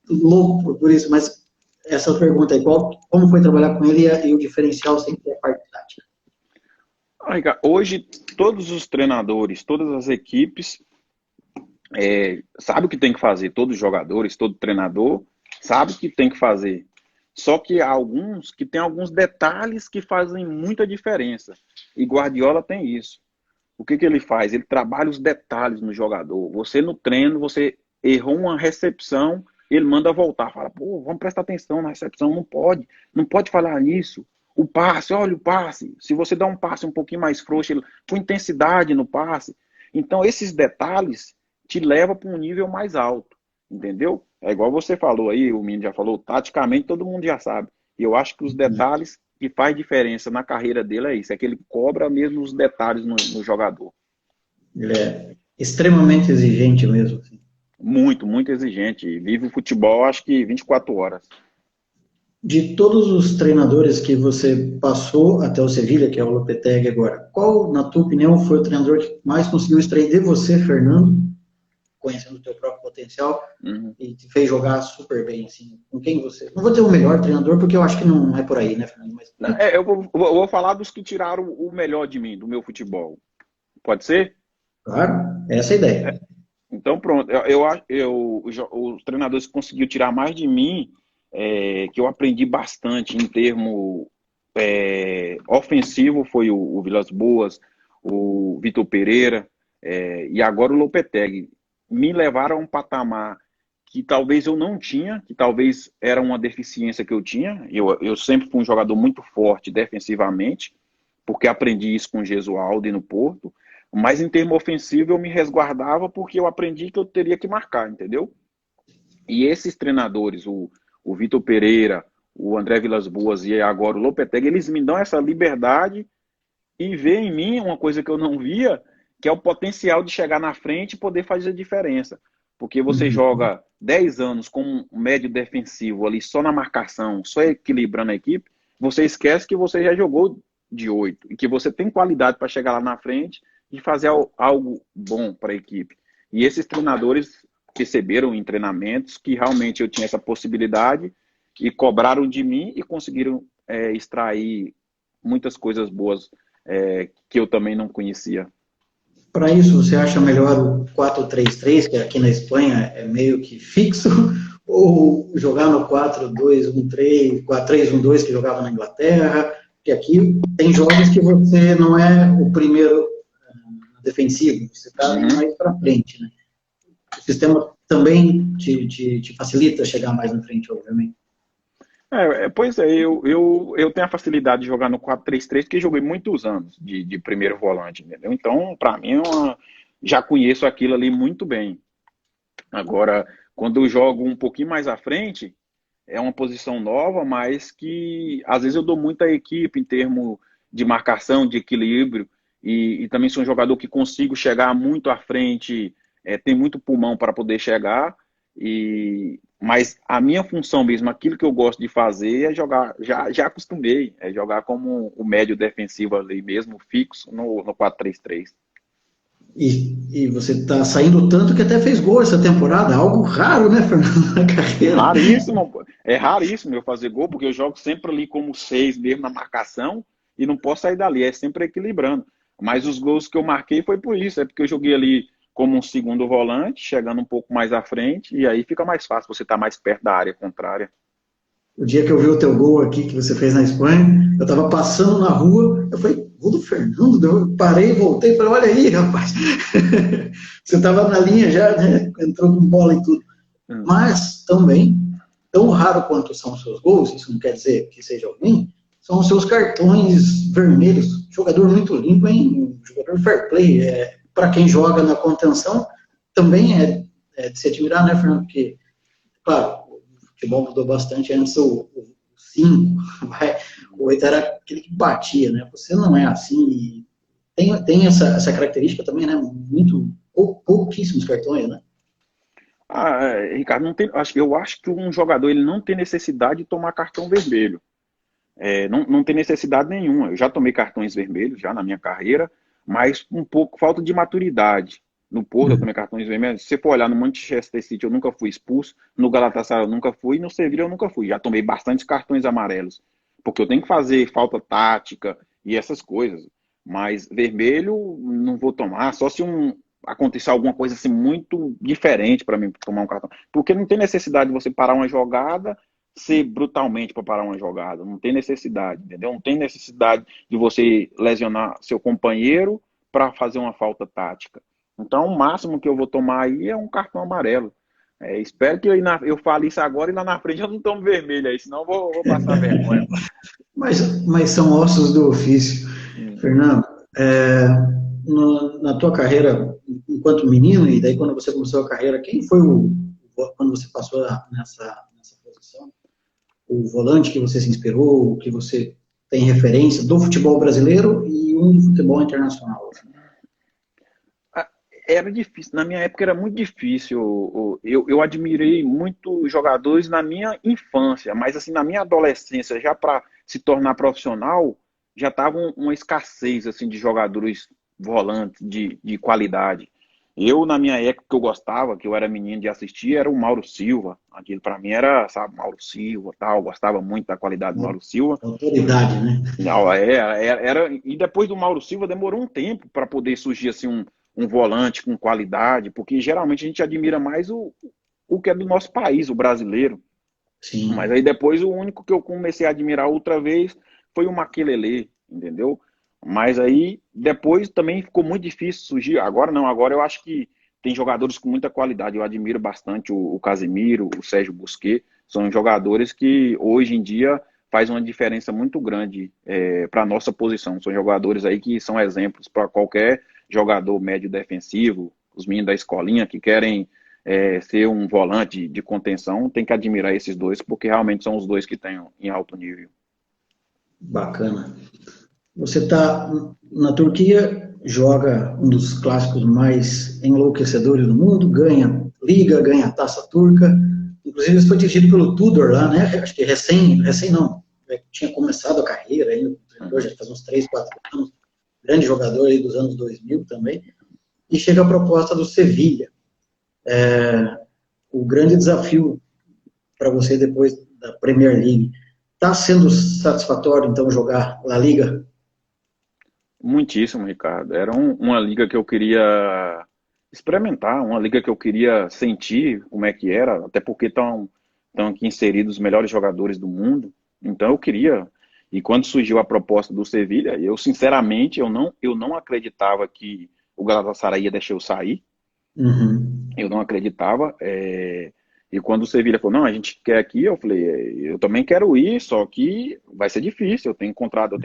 louco por isso, mas essa pergunta aí, como foi trabalhar com ele e o diferencial sem ter a parte tática? Ah, Ricardo, hoje, todos os treinadores, todas as equipes, sabe o que tem que fazer. Todos os jogadores, todo treinador, sabe o que tem que fazer. Só que há alguns que tem alguns detalhes que fazem muita diferença. E Guardiola tem isso. O que ele faz? Ele trabalha os detalhes no jogador. Você no treino, você errou uma recepção, ele manda voltar. Fala, pô, vamos prestar atenção na recepção. Não pode falar nisso. O passe, olha o passe. Se você dá um passe um pouquinho mais frouxo, com intensidade no passe. Então, esses detalhes te levam para um nível mais alto. Entendeu? É igual você falou aí, o Mino já falou, taticamente todo mundo já sabe. E eu acho que os detalhes que faz diferença na carreira dele é isso, é que ele cobra mesmo os detalhes no jogador. Ele é extremamente exigente mesmo. Assim. Muito, muito exigente. Vive o futebol, acho que 24 horas. De todos os treinadores que você passou até o Sevilha, que é o Lopetegui agora, qual, na tua opinião, foi o treinador que mais conseguiu extrair de você, Fernando, conhecendo o teu próprio potencial, Uhum. e te fez jogar super bem, assim? Com quem você... Não vou dizer o melhor treinador, porque eu acho que não é por aí, né, Fernando? Mas Não, eu vou falar dos que tiraram o melhor de mim, do meu futebol. Pode ser? claro, essa é a ideia. Então, pronto. Os treinadores que conseguiu tirar mais de mim, que eu aprendi bastante em termo ofensivo, foi o Vilas Boas, o Vitor Pereira, e agora o Lopetegui. Me levaram a um patamar que talvez eu não tinha, que talvez era uma deficiência que eu tinha. Eu sempre fui um jogador muito forte defensivamente, porque aprendi isso com o Gesualdo no Porto. Mas em termo ofensivo eu me resguardava porque eu aprendi que eu teria que marcar, entendeu? E esses treinadores, o Vitor Pereira, o André Vilas Boas e agora o Lopetegui, eles me dão essa liberdade e vê em mim uma coisa que eu não via, que é o potencial de chegar na frente e poder fazer a diferença. Porque você Uhum. joga 10 anos como um médio defensivo ali só na marcação, só equilibrando a equipe, você esquece que você já jogou de 8 e que você tem qualidade para chegar lá na frente e fazer algo bom para a equipe. E esses treinadores perceberam em treinamentos que realmente eu tinha essa possibilidade e cobraram de mim e conseguiram extrair muitas coisas boas que eu também não conhecia. Para isso, você acha melhor o 4-3-3, que aqui na Espanha é meio que fixo, ou jogar no 4-2-1-3, 4-3-1-2 que jogava na Inglaterra? Porque aqui tem jogos que você não é o primeiro defensivo, você está ali Uhum. mais para frente. Né? O sistema também te facilita chegar mais na frente, obviamente. Pois é, eu tenho a facilidade de jogar no 4-3-3 porque joguei muitos anos de primeiro volante, entendeu? Então, para mim, já conheço aquilo ali muito bem. Agora, quando eu jogo um pouquinho mais à frente, é uma posição nova, mas que às vezes eu dou muito à equipe em termos de marcação, de equilíbrio, e também sou um jogador que consigo chegar muito à frente, tem muito pulmão para poder chegar, mas a minha função mesmo, aquilo que eu gosto de fazer é jogar, já acostumei, é jogar como o médio defensivo ali mesmo, fixo no 4-3-3. E você está saindo tanto que até fez gol essa temporada, algo raro, né, Fernando, na carreira? Raríssimo, é raríssimo eu fazer gol, porque eu jogo sempre ali como 6 mesmo na marcação, e não posso sair dali, é sempre equilibrando. Mas os gols que eu marquei foi por isso, é porque eu joguei ali como um segundo volante, chegando um pouco mais à frente, e aí fica mais fácil você estar mais perto da área contrária. O dia que eu vi o teu gol aqui, que você fez na Espanha, eu estava passando na rua, eu falei, gol do Fernando, eu parei, voltei, falei, olha aí, rapaz, você estava na linha já, né? Entrou com bola e tudo. Mas também, tão raro quanto são os seus gols, isso não quer dizer que seja ruim, são os seus cartões vermelhos. Jogador muito limpo, hein? Jogador fair play. Para quem joga na contenção, também é de se admirar, né, Fernando? Porque, claro, o futebol mudou bastante. Antes o 5, o 8 era aquele que batia, né? Você não é assim. Tem essa característica também, né? Pouquíssimos cartões, né? Ricardo, eu acho que um jogador ele não tem necessidade de tomar cartão vermelho. Não tem necessidade nenhuma. Eu já tomei cartões vermelhos já na minha carreira, mas um pouco falta de maturidade. No Porto eu tomei cartões vermelhos. Se você for olhar no Manchester City, eu nunca fui expulso. No Galatasaray eu nunca fui. No Sevilla eu nunca fui. Já tomei bastante cartões amarelos. Porque eu tenho que fazer falta tática e essas coisas. Mas vermelho não vou tomar. Só se acontecer alguma coisa assim muito diferente para mim tomar um cartão. Porque não tem necessidade de você parar uma jogada ser brutalmente para parar uma jogada. Não tem necessidade, entendeu? Não tem necessidade de você lesionar seu companheiro para fazer uma falta tática. Então, o máximo que eu vou tomar aí é um cartão amarelo. Espero que eu fale isso agora e lá na frente eu não tomo vermelho aí, senão eu vou passar vergonha. Mas são ossos do ofício. Fernando, na tua carreira enquanto menino, e daí quando você começou a carreira, quem foi quando você passou nessa posição? O volante que você se inspirou, que você tem referência do futebol brasileiro e um do futebol internacional? Era difícil, na minha época era muito difícil. Eu admirei muito jogadores na minha infância, mas assim, na minha adolescência, já para se tornar profissional, já estava uma escassez assim, de jogadores volantes de qualidade. Na minha época, que eu gostava, que eu era menino de assistir, era o Mauro Silva. Aquilo para mim era, sabe, Mauro Silva, tal. Gostava muito da qualidade do Mauro Silva. Autoridade, né? Não, e depois do Mauro Silva demorou um tempo para poder surgir assim um volante com qualidade, porque geralmente a gente admira mais o que é do nosso país, o brasileiro. Sim. Mas aí depois o único que eu comecei a admirar outra vez foi o Makelele, entendeu? Mas aí, depois também ficou muito difícil surgir. Agora não, agora eu acho que tem jogadores com muita qualidade. Eu admiro bastante o Casemiro, o Sérgio Busquets. São jogadores que hoje em dia faz uma diferença muito grande para a nossa posição. São jogadores aí que são exemplos para qualquer jogador médio defensivo, os meninos da escolinha que querem ser um volante de contenção, tem que admirar esses dois, porque realmente são os dois que estão em alto nível. Bacana. Você está na Turquia, joga um dos clássicos mais enlouquecedores do mundo, ganha Liga, ganha a Taça Turca. Inclusive, isso foi dirigido pelo Tudor lá, né? Acho que recém não, tinha começado a carreira ainda, já faz uns 3, 4 anos. Grande jogador aí dos anos 2000 também. E chega a proposta do Sevilha. O grande desafio para você depois da Premier League. Está sendo satisfatório, então, jogar La Liga? Muitíssimo, Ricardo. Era uma liga que eu queria experimentar, uma liga que eu queria sentir como é que era, até porque estão aqui inseridos os melhores jogadores do mundo. Então eu queria. E quando surgiu a proposta do Sevilha, eu sinceramente eu não acreditava que o Galatasaray ia deixar eu sair. Uhum. Eu não acreditava. E quando o Sevilha falou, não, a gente quer aqui, eu falei, eu também quero ir, só que vai ser difícil, eu tenho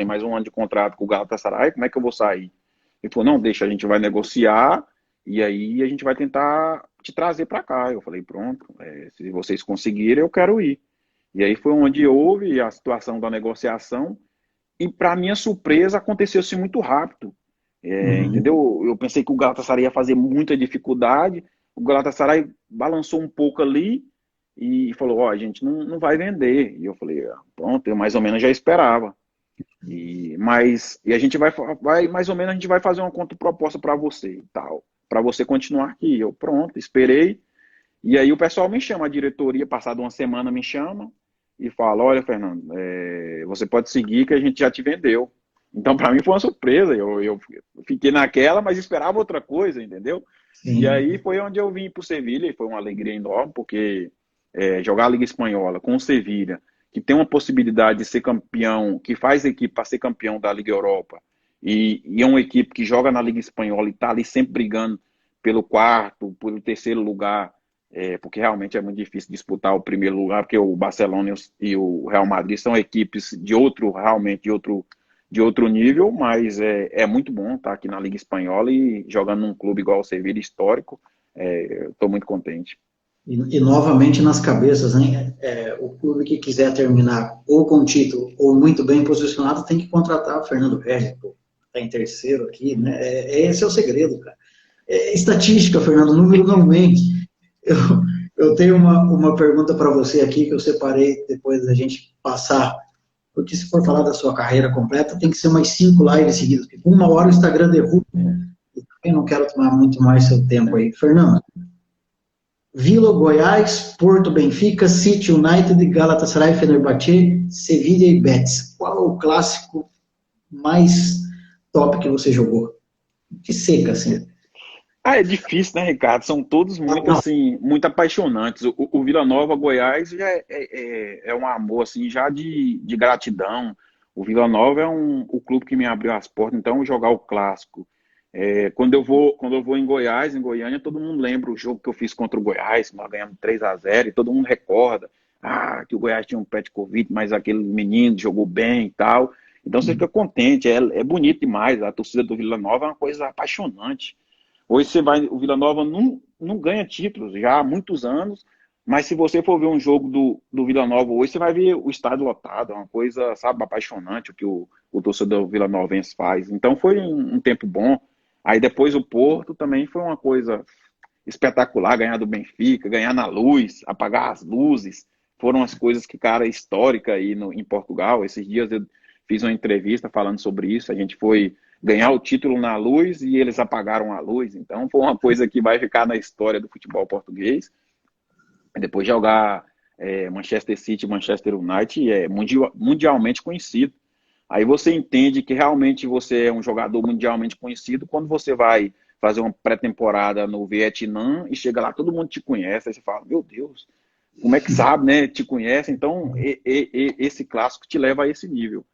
mais um ano de contrato com o Galatasaray, como é que eu vou sair? Ele falou, não, deixa, a gente vai negociar, e aí a gente vai tentar te trazer para cá. Eu falei, pronto, se vocês conseguirem, eu quero ir. E aí foi onde houve a situação da negociação, e para minha surpresa, aconteceu-se muito rápido. Entendeu? Eu pensei que o Galatasaray ia fazer muita dificuldade, o Galatasaray balançou um pouco ali e falou, ó, a gente não vai vender. E eu falei, pronto, eu mais ou menos já esperava. Mas a gente vai mais ou menos, a gente vai fazer uma contraproposta para você e tal, para você continuar aqui. Eu, pronto, esperei. E aí o pessoal me chama, a diretoria, passada uma semana me chama e fala, olha, Fernando, você pode seguir que a gente já te vendeu. Então, para mim foi uma surpresa. Eu fiquei naquela, mas esperava outra coisa, entendeu? E aí Sim. foi onde eu vim para o Sevilha, e foi uma alegria enorme, porque jogar a Liga Espanhola com o Sevilha, que tem uma possibilidade de ser campeão, que faz equipe para ser campeão da Liga Europa, e é uma equipe que joga na Liga Espanhola e está ali sempre brigando pelo quarto, pelo terceiro lugar, porque realmente é muito difícil disputar o primeiro lugar, porque o Barcelona e o Real Madrid são equipes de outro, realmente de outro nível, mas é muito bom estar aqui na Liga Espanhola e jogando num clube igual o Sevilla, histórico. Estou muito contente. E novamente nas cabeças, né? O clube que quiser terminar ou com título ou muito bem posicionado tem que contratar o Fernando Regis, está em terceiro aqui, né? Esse é o segredo, cara. Estatística, Fernando, número não mente. Eu, eu tenho uma pergunta para você aqui que eu separei depois da gente passar, porque se for falar da sua carreira completa, tem que ser umas 5 lives seguidas, porque com 1 hora o Instagram derruba, e também não quero tomar muito mais seu tempo aí. Fernando, Vila, Goiás, Porto, Benfica, City, United, Galatasaray, Fenerbahçe, Sevilla e Betis. Qual é o clássico mais top que você jogou? De seca, assim. É difícil, né, Ricardo? São todos muito Não, assim, muito apaixonantes. O Vila Nova, Goiás, já é um amor assim, já de gratidão. O Vila Nova é o clube que me abriu as portas. Então, jogar o clássico. Quando eu vou em Goiás, em Goiânia, todo mundo lembra o jogo que eu fiz contra o Goiás, nós ganhamos 3-0 e todo mundo recorda, que o Goiás tinha um pé de Covid, mas aquele menino jogou bem e tal. Então você fica contente, é bonito demais. A torcida do Vila Nova é uma coisa apaixonante. Hoje você vai, o Vila Nova não ganha títulos já há muitos anos, mas se você for ver um jogo do Vila Nova hoje, você vai ver o estádio lotado, é uma coisa, sabe, apaixonante o que o torcedor Vila Novense faz. Então foi um tempo bom. Aí depois o Porto também foi uma coisa espetacular, ganhar do Benfica, ganhar na Luz, apagar as luzes, foram as coisas que, cara, histórica aí em Portugal. Esses dias eu fiz uma entrevista falando sobre isso, a gente foi ganhar o título na Luz e eles apagaram a luz, então foi uma coisa que vai ficar na história do futebol português. Depois jogar Manchester City, Manchester United é mundialmente conhecido. Aí você entende que realmente você é um jogador mundialmente conhecido quando você vai fazer uma pré-temporada no Vietnã e chega lá, todo mundo te conhece, aí você fala, meu Deus, como é que sabe, né? Te conhece, então esse clássico te leva a esse nível.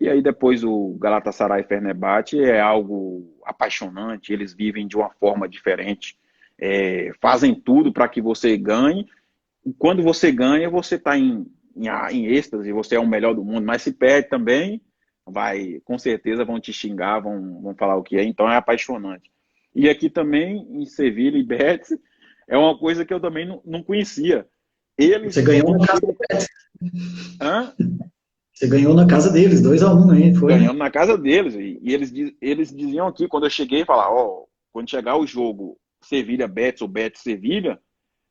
E aí depois o Galatasaray e Fenerbahçe é algo apaixonante, eles vivem de uma forma diferente, fazem tudo para que você ganhe, e quando você ganha, você está em êxtase, você é o melhor do mundo, mas se perde também, com certeza vão te xingar, vão falar o que é, então é apaixonante. E aqui também, em Sevilha e Betis, é uma coisa que eu também não conhecia. você Eles, ganhou quando na casa chegam. do Betis. Hã? Você ganhou na casa deles, 2-1 aí, foi? Ganhamos na casa deles. E eles diziam aqui, quando eu cheguei, falar, quando chegar o jogo Sevilha-Betis ou Betis-Sevilha,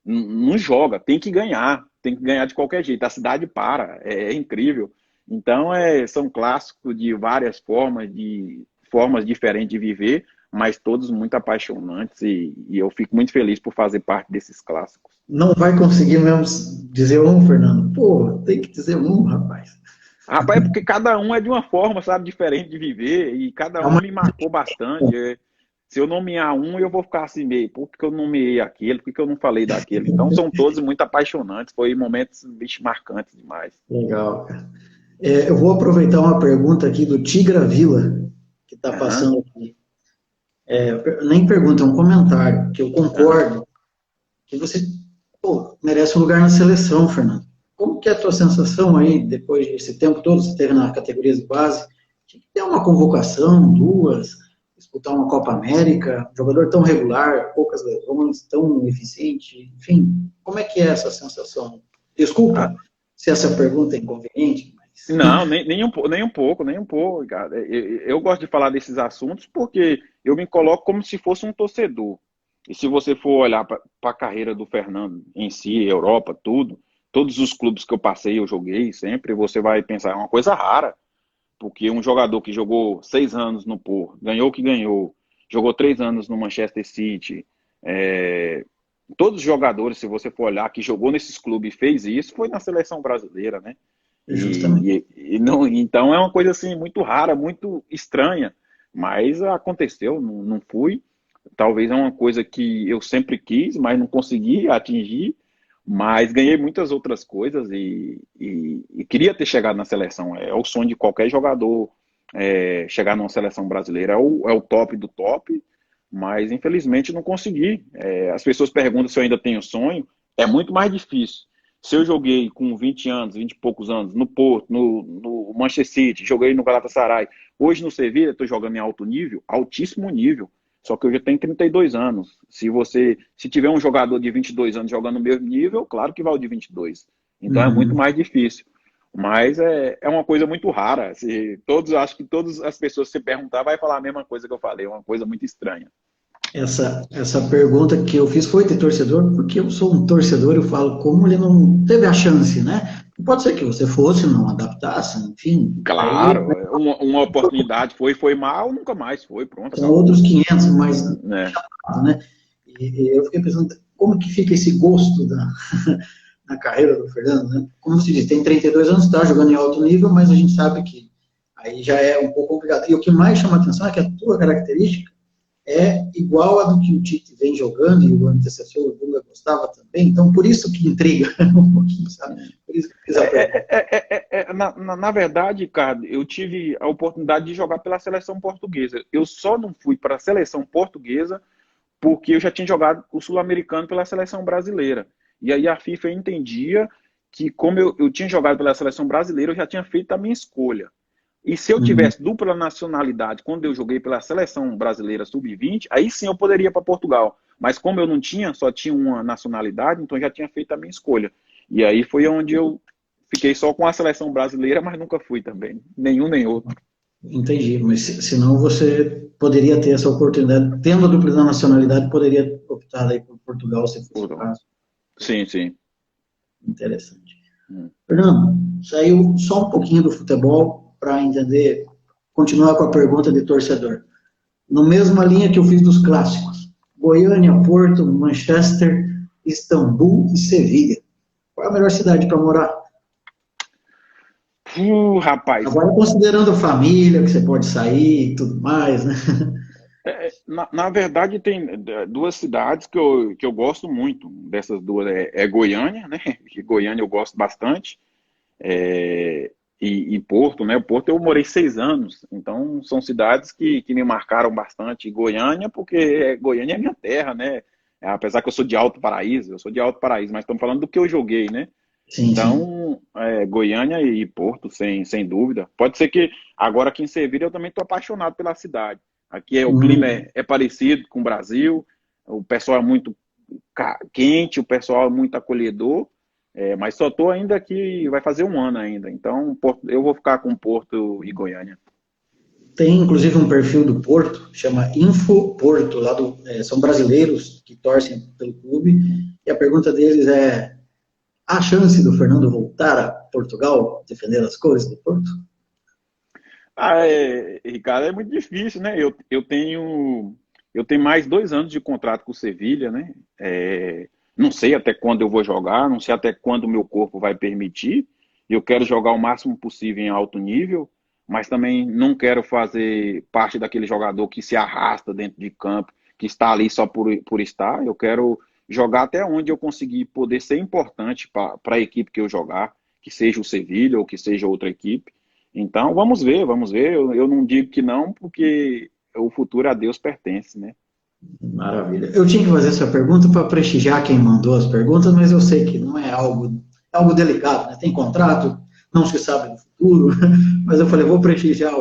não joga, tem que ganhar de qualquer jeito, a cidade para, é incrível. Então, são clássicos de várias formas, de formas diferentes de viver, mas todos muito apaixonantes e eu fico muito feliz por fazer parte desses clássicos. Não vai conseguir mesmo dizer um, Fernando? Pô, tem que dizer um, rapaz. Rapaz, é porque cada um é de uma forma, sabe, diferente de viver, e cada É um uma... me marcou bastante. Se eu nomear um, eu vou ficar assim meio, por que eu nomeei aquele, por que eu não falei daquele? Então são todos muito apaixonantes, foi momentos, bicho, marcantes demais. Legal, cara. Eu vou aproveitar uma pergunta aqui do Tigra Vila, que está Aham, passando aqui. Nem pergunta, é um comentário, que eu aham. concordo que você merece um lugar na seleção, Fernando. Como que é a tua sensação aí, depois desse tempo todo, você esteve na categoria de base, de ter uma convocação, duas, disputar uma Copa América, um jogador tão regular, poucas lesões, tão eficiente, enfim, como é que é essa sensação? Desculpa Ah, se essa pergunta é inconveniente, mas... não, nem um pouco, cara. Eu gosto de falar desses assuntos porque eu me coloco como se fosse um torcedor. E se você for olhar para a carreira do Fernando em si, Europa, tudo, todos os clubes que eu passei, eu joguei sempre, você vai pensar, é uma coisa rara. Porque um jogador que jogou 6 anos no Porto, ganhou o que ganhou, jogou 3 anos no Manchester City, é, todos os jogadores, se você for olhar, que jogou nesses clubes e fez isso, foi na seleção brasileira, né? Justamente. Não, então é uma coisa assim muito rara, muito estranha, mas aconteceu, não fui. Talvez é uma coisa que eu sempre quis, mas não consegui atingir, mas ganhei muitas outras coisas e queria ter chegado na seleção. É o sonho de qualquer jogador, chegar numa seleção brasileira. É o top do top, mas infelizmente não consegui. As pessoas perguntam se eu ainda tenho sonho. É muito mais difícil. Se eu joguei com 20 anos, 20 e poucos anos, no Porto, no Manchester City, joguei no Galatasaray, hoje no Sevilla estou jogando em alto nível, altíssimo nível. Só que eu já tenho 32 anos. Se tiver um jogador de 22 anos jogando no mesmo nível, claro que vai o de 22. Então é muito Uhum. mais difícil. Mas é uma coisa muito rara. Acho que todas as pessoas se perguntar vai falar a mesma coisa que eu falei, é uma coisa muito estranha. Essa pergunta que eu fiz foi de torcedor, porque eu sou um torcedor, eu falo como ele não teve a chance, né? Pode ser que você fosse, não adaptasse, enfim, aí Claro, uma oportunidade foi mal, nunca mais foi, pronto, são outros acabou. 500, mas, Né? né? E eu fiquei pensando, como que fica esse gosto na carreira do Fernando, né? Como se diz, tem 32 anos, está jogando em alto nível, mas a gente sabe que aí já é um pouco complicado. E o que mais chama atenção é que a tua característica é igual a do que o Tite vem jogando, e o antecessor, o Dunga, gostava também, então por isso que intriga um pouquinho, sabe? Por isso que eu fiz a pergunta. Na verdade, Ricardo, eu tive a oportunidade de jogar pela seleção portuguesa. Eu só não fui para a seleção portuguesa porque eu já tinha jogado o Sul-Americano pela seleção brasileira. E aí a FIFA entendia que, como eu tinha jogado pela seleção brasileira, eu já tinha feito a minha escolha. E se eu Uhum. tivesse dupla nacionalidade quando eu joguei pela seleção brasileira sub-20, aí sim eu poderia ir para Portugal. Mas como eu não tinha, só tinha uma nacionalidade, então eu já tinha feito a minha escolha. E aí foi onde eu fiquei só com a seleção brasileira, mas nunca fui também. Nenhum nem outro. Entendi, mas senão você poderia ter essa oportunidade, tendo a dupla nacionalidade, poderia optar aí por Portugal, se fosse o caso. Sim, sim. Interessante. Fernando, saiu só um pouquinho do futebol para entender, continuar com a pergunta de torcedor. No mesma linha que eu fiz dos clássicos, Goiânia, Porto, Manchester, Istambul e Sevilha. Qual é a melhor cidade para morar? Rapaz, Agora considerando família, que você pode sair e tudo mais, né? na verdade tem duas cidades que eu gosto muito. Dessas duas é Goiânia, né? Que Goiânia eu gosto bastante. É, e Porto, né? Porto eu morei 6 anos, então são cidades que me marcaram bastante. Goiânia, porque Goiânia é minha terra, né? Apesar que eu sou de Alto Paraíso, mas estamos falando do que eu joguei, né? Sim, sim. Então, Goiânia e Porto, sem dúvida. Pode ser que agora aqui em Sevilha eu também estou apaixonado pela cidade. Aqui o clima Hum, é parecido com o Brasil, o pessoal é muito quente, o pessoal é muito acolhedor, mas só estou ainda aqui, vai fazer um ano ainda. Então, eu vou ficar com Porto e Goiânia. tem inclusive um perfil do Porto, chama Info Porto, são brasileiros que torcem pelo clube, e a pergunta deles é: há chance do Fernando voltar a Portugal, defender as cores do Porto? Ricardo, é muito difícil, né? Eu tenho mais 2 anos de contrato com o Sevilha, né? Não sei até quando eu vou jogar, não sei até quando o meu corpo vai permitir. Eu quero jogar o máximo possível em alto nível, mas também não quero fazer parte daquele jogador que se arrasta dentro de campo, que está ali só por estar. Eu quero jogar até onde eu conseguir poder ser importante para a equipe que eu jogar, que seja o Sevilha ou que seja outra equipe. Então, vamos ver, vamos ver. Eu não digo que não, porque o futuro a Deus pertence, né? Maravilha. Eu tinha que fazer essa pergunta para prestigiar quem mandou as perguntas, mas eu sei que não é algo delicado, né? Tem contrato, não se sabe no futuro, mas eu falei, vou prestigiar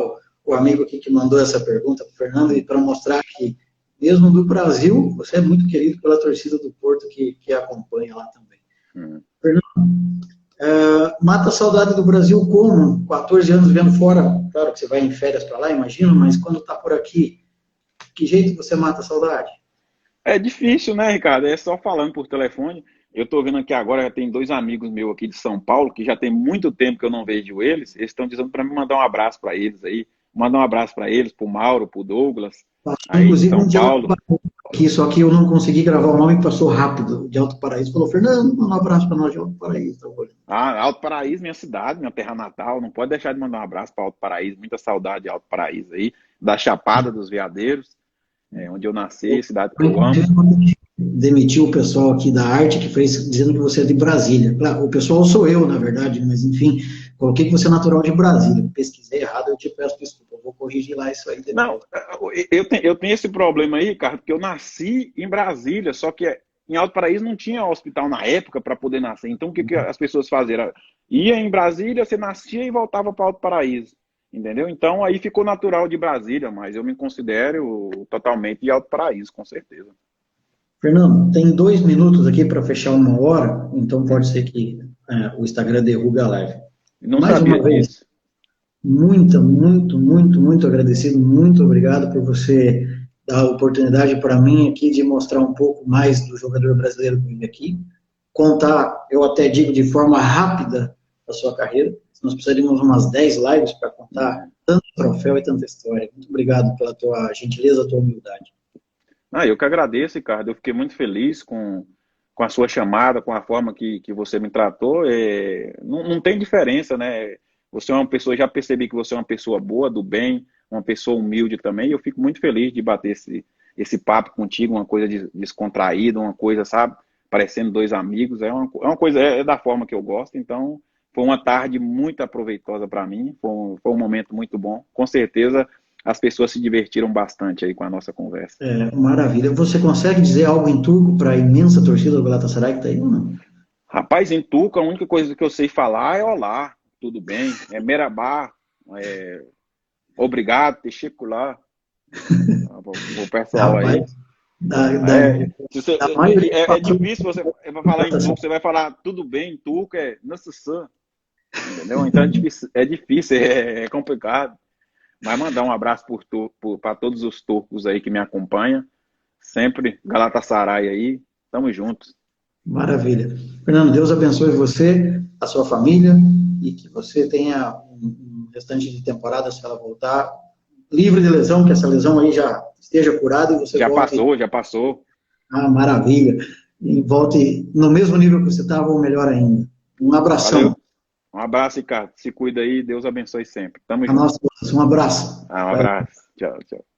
o amigo aqui que mandou essa pergunta para o Fernando e para mostrar que, mesmo do Brasil, você é muito querido pela torcida do Porto que acompanha lá também. Hum. Mata a saudade do Brasil como? 14 anos vivendo fora, claro que você vai em férias para lá, imagino, mas quando está por aqui, que jeito você mata a saudade? É difícil, né, Ricardo? É só falando por telefone. Eu estou vendo aqui agora, já tem 2 amigos meus aqui de São Paulo, que já tem muito tempo que eu não vejo eles. Eles estão dizendo para me mandar um abraço para eles aí. Mandar um abraço para eles, para o Mauro, para o Douglas, aí de Inclusive, São um dia lá Paulo. aqui, só que eu não consegui gravar o nome, passou rápido, de Alto Paraíso. Falou, Fernando, manda um abraço para nós de Alto Paraíso. Alto Paraíso, minha cidade, minha terra natal. Não pode deixar de mandar um abraço para Alto Paraíso. Muita saudade de Alto Paraíso aí, da Chapada dos Veadeiros, onde eu nasci, cidade que eu amo. Demitiu o pessoal aqui da arte que fez dizendo que você é de Brasília. Claro, o pessoal sou eu, na verdade, mas enfim, coloquei que você é natural de Brasília. Pesquisei errado, eu te peço desculpa. Eu vou corrigir lá isso aí depois. Não, eu tenho esse problema aí, Ricardo, porque eu nasci em Brasília, só que em Alto Paraíso não tinha hospital na época para poder nascer. Então o que as pessoas faziam? Ia em Brasília, você nascia e voltava para Alto Paraíso. Entendeu? Então aí ficou natural de Brasília, mas eu me considero totalmente de Alto Paraíso, com certeza. Fernando, tem 2 minutos aqui para fechar 1 hora, então pode ser que o Instagram derrube a live. Não Mais sabia uma vez, disso. muito agradecido, muito obrigado por você dar a oportunidade para mim aqui de mostrar um pouco mais do jogador brasileiro que vive aqui, contar, eu até digo de forma rápida, a sua carreira. Nós precisaríamos umas 10 lives para contar tanto troféu e tanta história. Muito obrigado pela tua gentileza, tua humildade. Eu que agradeço, Ricardo. Eu fiquei muito feliz com a sua chamada, com a forma que você me tratou. Não tem diferença, né? Você é uma pessoa, já percebi que você é uma pessoa boa, do bem, uma pessoa humilde também. E eu fico muito feliz de bater esse papo contigo, uma coisa descontraída, uma coisa, sabe? Parecendo dois amigos. É uma coisa, é da forma que eu gosto. Então, foi uma tarde muito aproveitosa para mim. Foi um momento muito bom. Com certeza, as pessoas se divertiram bastante aí com a nossa conversa. Maravilha. Você consegue dizer algo em turco para a imensa torcida do Galatasaray que está aí ou não? Rapaz, em turco, a única coisa que eu sei falar é olá, tudo bem, merhaba, obrigado, teşekkürler. O pessoal aí. É difícil você falar em turco, você vai falar tudo bem em turco, nasılsın, entendeu? Então é difícil, é complicado. Mas mandar um abraço para todos os turcos aí que me acompanham. Sempre Galatasaray aí. Tamo juntos. Maravilha. Fernando, Deus abençoe você, a sua família, e que você tenha um restante de temporada, se ela voltar, livre de lesão, que essa lesão aí já esteja curada e você volte... Já passou. Ah, maravilha. E volte no mesmo nível que você estava, ou melhor ainda. Um abração. Valeu. Um abraço, Ricardo. Se cuida aí. Deus abençoe sempre. Tamo junto. Um abraço. Um abraço. Tchau, tchau.